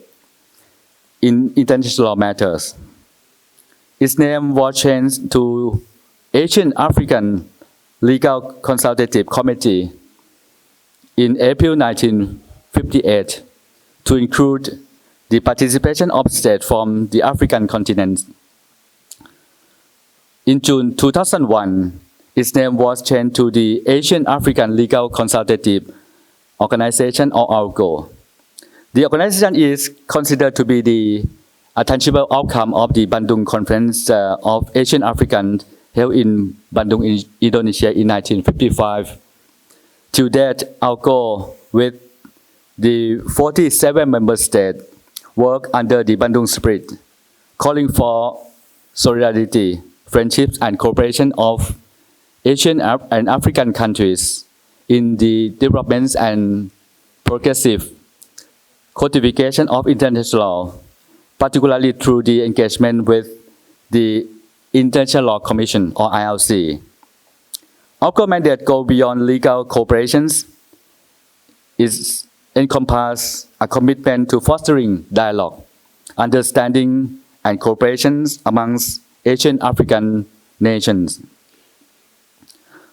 in international matters. Its name was changed to Asian African Legal Consultative Committee in April 1958 to include the participation of states from the African continent. In June 2001, its name was changed to the Asian African Legal Consultative Organization, or AALCO. The organization is considered to be the tangible outcome of the Bandung Conference of Asian Africans held in Bandung, Indonesia in 1955. To date, AALCO, with the 47 member states, work under the Bandung spirit, calling for solidarity, friendships, and cooperation of Asian and African countries in the development and progressive codification of international law, particularly through the engagement with the International Law Commission, or ILC. AALCO mandate go beyond legal cooperations. It encompasses a commitment to fostering dialogue, understanding, and cooperation amongst Asian African nations.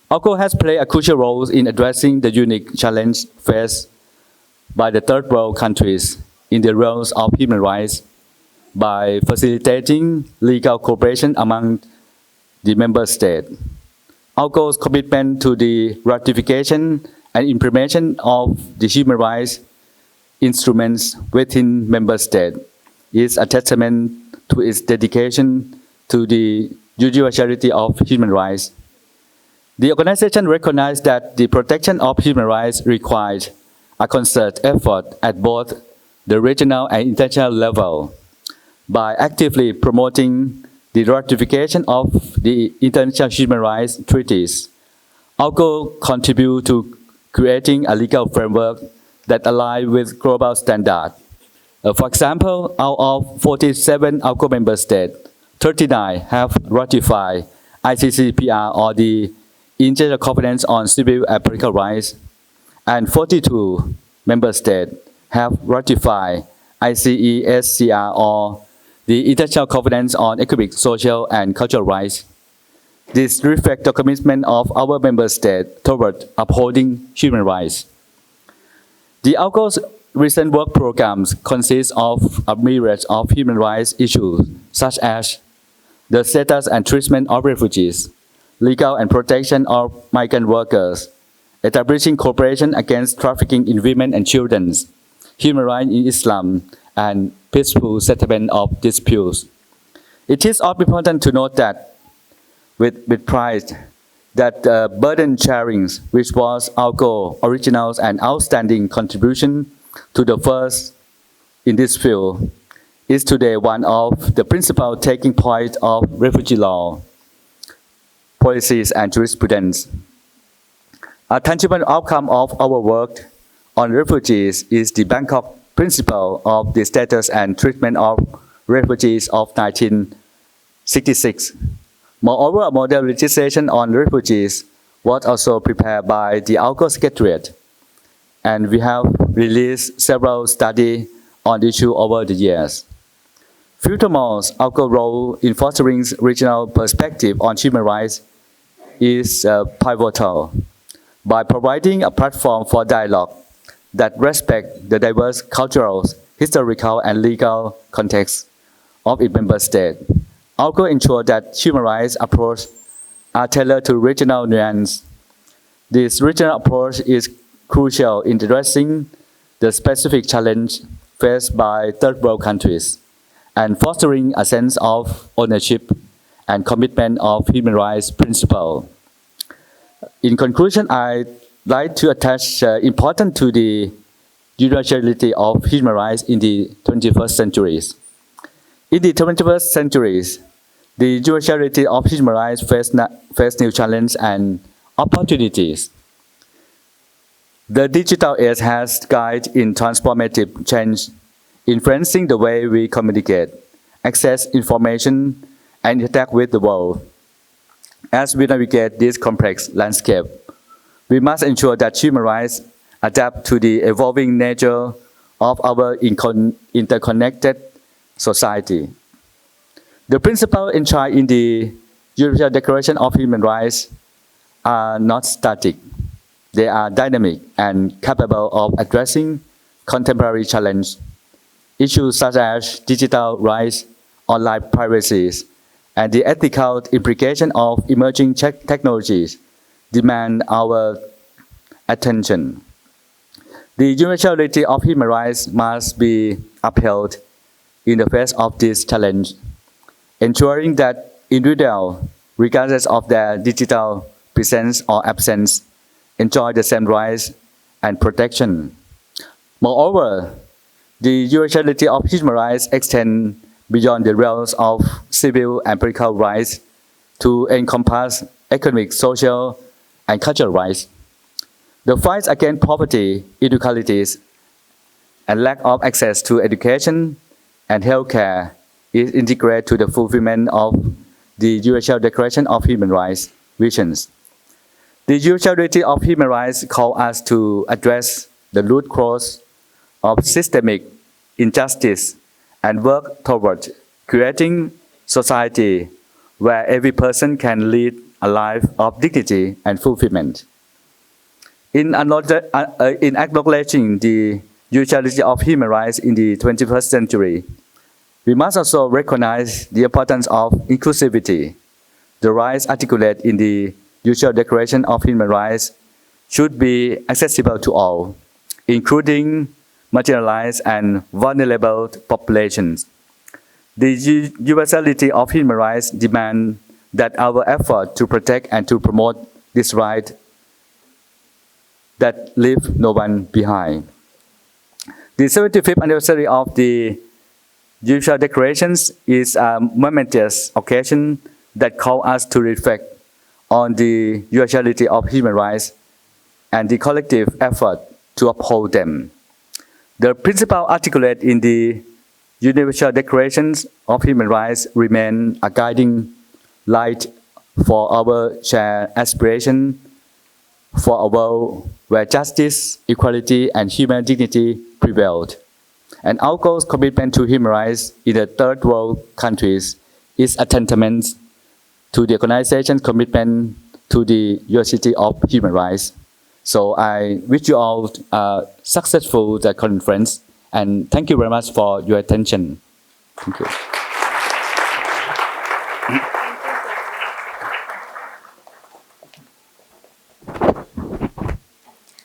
AALCO has played a crucial role in addressing the unique challenge faced by the third world countries in the realms of human rights by facilitating legal cooperation among the member states. AALCO's commitment to the ratification and implementation of the human rights instruments within member states is a testament to its dedication to the universality of human rights. The organization recognized that the protection of human rights requires a concerted effort at both the regional and international level. By actively promoting the ratification of the international human rights treaties, AALCO contributes to creating a legal framework that aligns with global standards. For example, out of 47 AALCO member states, 39 have ratified ICCPR, or the International Covenant on Civil and Political Rights, and 42 member states have ratified ICESCR, or the International Covenant on Economic, Social, and Cultural Rights. This reflects the commitment of our member states toward upholding human rights. The AALCO's recent work programs consist of a myriad of human rights issues, such as the status and treatment of refugees, legal and protection of migrant workers, establishing cooperation against trafficking in women and children, human rights in Islam, and peaceful settlement of disputes. It is of important to note that with pride that burden sharing, which was AALCO's original and outstanding contribution to the first in this field, is today one of the principal taking point of refugee law, policies, and jurisprudence. A tangible outcome of our work on refugees is the Bangkok Principle of the Status and Treatment of Refugees of 1966. Moreover, a model legislation on refugees was also prepared by the AALCO Secretariat, and we have released several studies on the issue over the years. Furthermore, AALCO's role in fostering regional perspective on human rights is pivotal. By providing a platform for dialogue that respects the diverse cultural, historical, and legal contexts of its member states, AALCO ensures that human rights approaches are tailored to regional nuance. This regional approach is crucial in addressing the specific challenge faced by third world countries and fostering a sense of ownership and commitment of human rights principles. In conclusion, I'd like to attach importance to the universality of human rights in the 21st century. In the 21st century, the universality of human rights face new challenges and opportunities. The digital age has guided in transformative change, influencing the way we communicate, access information, and interact with the world. As we navigate this complex landscape, we must ensure that human rights adapt to the evolving nature of our interconnected society. The principles enshrined in the Universal Declaration of Human Rights are not static. They are dynamic and capable of addressing contemporary challenges. Issues such as digital rights, online privacy, and the ethical implications of emerging technologies demand our attention. The universality of human rights must be upheld in the face of this challenge, ensuring that individuals, regardless of their digital presence or absence, enjoy the same rights and protection. Moreover, the universality of human rights extends beyond the realms of civil and political rights to encompass economic, social, and cultural rights. The fight against poverty, inequalities, and lack of access to education and healthcare is integrated to the fulfillment of the Universal Declaration of Human Rights visions. The universality of human rights calls us to address the root cause of systemic injustice and work towards creating society where every person can lead a life of dignity and fulfillment. In acknowledging the universality of human rights in the 21st century, we must also recognize the importance of inclusivity. The rights articulated in the Universal Declaration of Human Rights should be accessible to all, including marginalized and vulnerable populations. The universality of human rights demands that our effort to protect and to promote this right that leave no one behind. The 75th anniversary of the Universal Declarations is a momentous occasion that calls us to reflect on the universality of human rights and the collective effort to uphold them. The principle articulated in the Universal Declarations of Human Rights remain a guiding light for our shared aspiration for a world where justice, equality, and human dignity prevailed. And AALCO's commitment to human rights in the third world countries is a testament to the organization's commitment to the universality of human rights. So I wish you all a successful conference, and thank you very much for your attention. Thank you.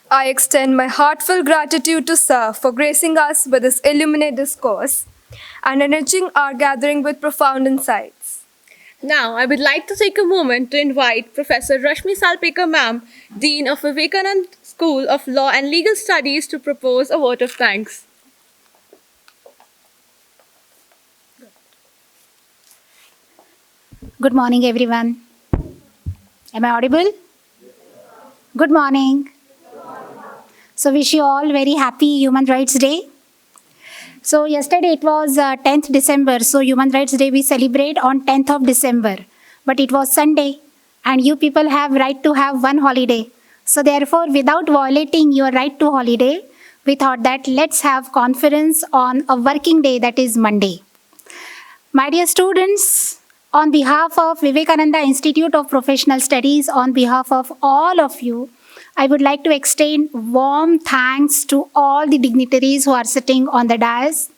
I extend my heartfelt gratitude to Sir for gracing us with this illuminated discourse and enriching our gathering with profound insights. Now, I would like to take a moment to invite Professor Rashmi Salpekar Ma'am, Dean of Vivekananda School of Law and Legal Studies, to propose a vote of thanks. Good morning, everyone. Am I audible? Good morning. So wish you all very happy Human Rights Day. So yesterday it was 10th December. So Human Rights Day we celebrate on 10th of December. But it was Sunday and you people have right to have one holiday. So therefore, without violating your right to holiday, we thought that let's have conference on a working day, that is Monday. My dear students, on behalf of Vivekananda Institute of Professional Studies, on behalf of all of you, I would like to extend warm thanks to all the dignitaries who are sitting on the dais,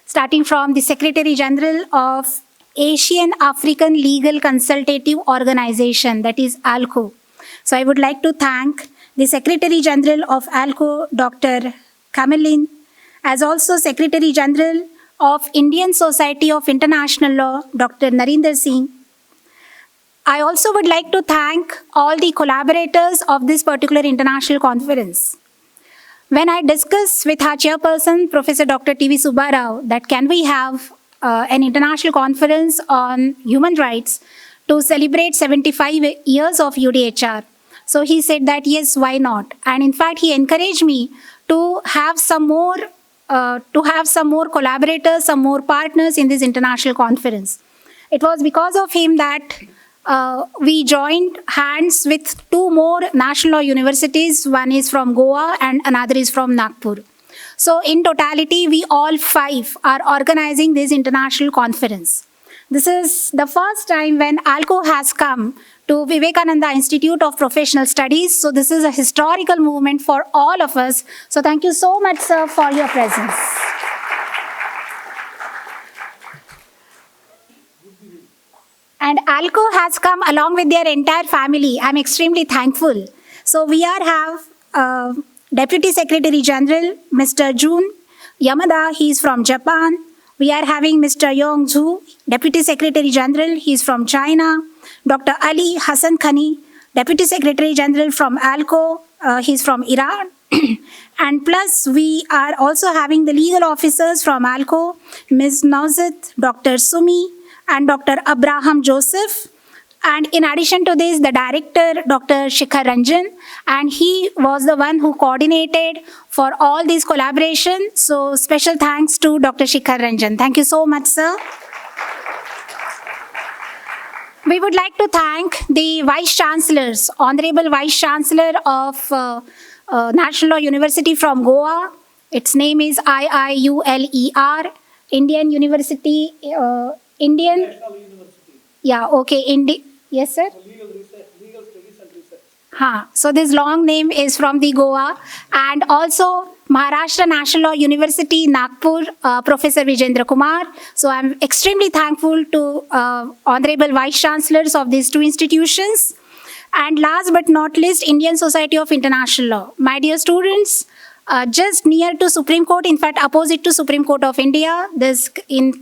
starting from the Secretary General of Asian African Legal Consultative Organization, that is AALCO. So I would like to thank the Secretary General of AALCO, Dr. Kamalin, as also Secretary General of Indian Society of International Law, Dr. Narinder Singh. I also would like to thank all the collaborators of this particular international conference. When I discussed with our chairperson, Professor Dr. T.V. Subbarao, that can we have an international conference on human rights to celebrate 75 years of UDHR. So he said that yes, why not? And in fact, he encouraged me to have some more collaborators, some more partners in this international conference. It was because of him that we joined hands with two more national law universities. One is from Goa and another is from Nagpur. So in totality, we all five are organizing this international conference. This is the first time when AALCO has come to Vivekananda Institute of Professional Studies. So this is a historical movement for all of us. So thank you so much, sir, for your presence. And AALCO has come along with their entire family. I'm extremely thankful. So we have Deputy Secretary General, Mr. Jun Yamada, he is from Japan. We are having Mr. Yong Zhu, Deputy Secretary General, he is from China. Dr. Ali Hassan Khani, Deputy Secretary General from AALCO, he is from Iran. And plus, we are also having the legal officers from AALCO, Ms. Nauzat, Dr. Sumi, and Dr. Abraham Joseph. And in addition to this, the director, Dr. Shikhar Ranjan, and he was the one who coordinated for all these collaboration. So special thanks to Dr. Shikhar Ranjan. Thank you so much, sir. We would like to thank the Vice Chancellors, Honorable Vice Chancellor of National Law University from Goa. Its name is IIULER, Indian University, Indian... National University. Yeah, okay. Yes, sir? Legal Studies and Research. So this long name is from the Goa. And also Maharashtra National Law University, Nagpur, Professor Vijendra Kumar. So I'm extremely thankful to Honorable Vice Chancellors of these two institutions. And last but not least, Indian Society of International Law. My dear students, just near to Supreme Court, in fact, opposite to Supreme Court of India, this in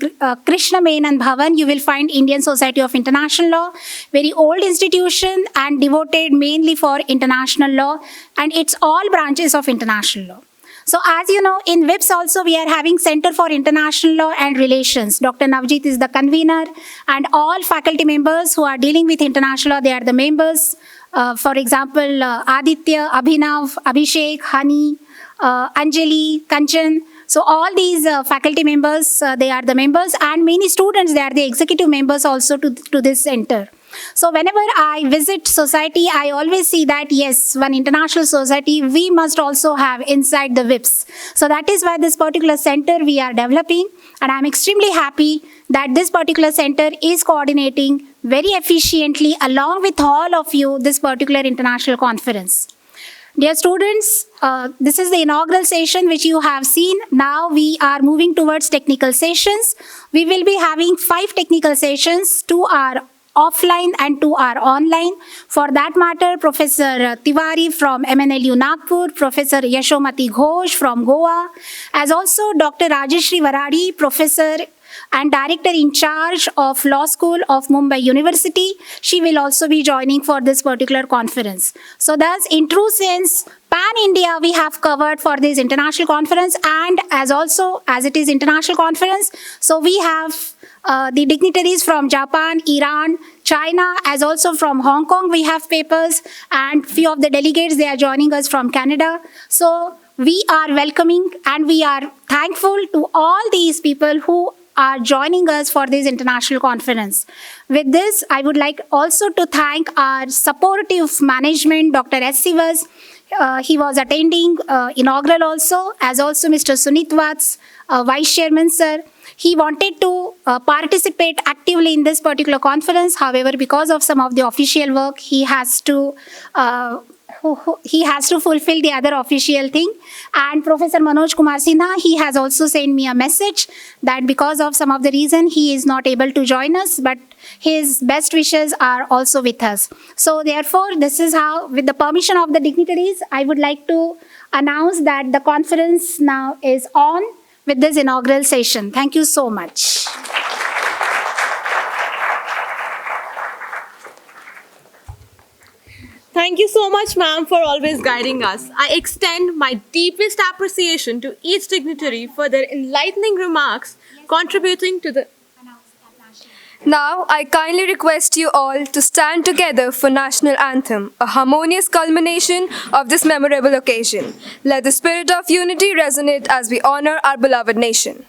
Krishna Menon Bhavan, you will find Indian Society of International Law, very old institution and devoted mainly for international law, and it's all branches of international law. So as you know, in VIPS also we are having Center for International Law and Relations. Dr. Navjeet is the convener, and all faculty members who are dealing with international law, they are the members. For example, Aditya, Abhinav, Abhishek, Hani, Anjali, Kanchan. So all these faculty members, they are the members, and many students, they are the executive members also to this center. So whenever I visit society, I always see that yes, one international society, we must also have inside the VIPS. So that is why this particular center we are developing, and I'm extremely happy that this particular center is coordinating very efficiently along with all of you this particular international conference. Dear students, this is the inaugural session which you have seen. Now we are moving towards technical sessions. We will be having 5 technical sessions. 2 are offline and 2 are online. For that matter, Professor Tiwari from MNLU Nagpur, Professor Yashomati Ghosh from Goa, as also Dr. Rajeshri Varadi, Professor and Director in charge of Law School of Mumbai University. She will also be joining for this particular conference. So thus, in true sense, Pan-India we have covered for this international conference, and as it is international conference, so we have the dignitaries from Japan, Iran, China, as also from Hong Kong we have papers, and few of the delegates, they are joining us from Canada. So we are welcoming and we are thankful to all these people who are joining us for this international conference. With this, I would like also to thank our supportive management, Dr. S. Sivas. He was attending inaugural also, as also Mr. Sunit Vats, Vice Chairman, sir. He wanted to participate actively in this particular conference. However, because of some of the official work, he has to he has to fulfill the other official thing. And Professor Manoj Kumar Sinha, he has also sent me a message that because of some of the reason he is not able to join us, but his best wishes are also with us. So therefore, this is how, with the permission of the dignitaries, I would like to announce that the conference now is on with this inaugural session. Thank you so much. Thank you so much, ma'am, for always guiding us. I extend my deepest appreciation to each dignitary for their enlightening remarks, contributing to the... Now, I kindly request you all to stand together for National Anthem, a harmonious culmination of this memorable occasion. Let the spirit of unity resonate as we honor our beloved nation.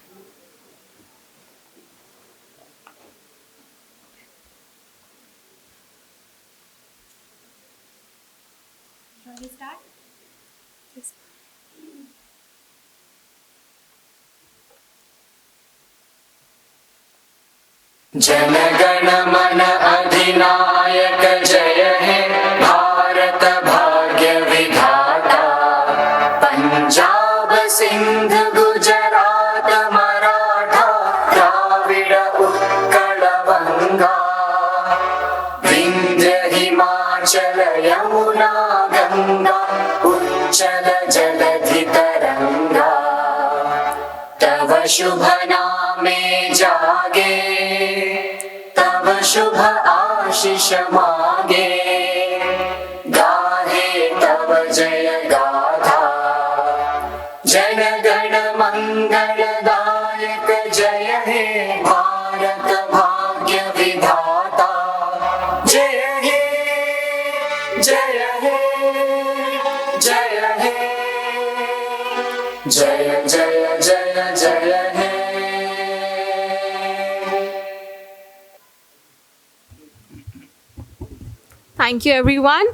Shall we start? जनगण मन अधिनायक जय हे भारत भाग्य विधाता पंजाब सिंध गुजरात मराठा द्राविड़ उत्कल बंगा विंध्य हिमाचल यमुना गंगा उच्चल जलधि तरंगा तव शुभ नामे जागे तव शुभ आशीष मागे गाहे तव जय गाथा जन गण मंगलदायक जय हे भारत भाग्य विधाता जय हे जय हे जय हे जय जय जय जय हे Thank you, everyone.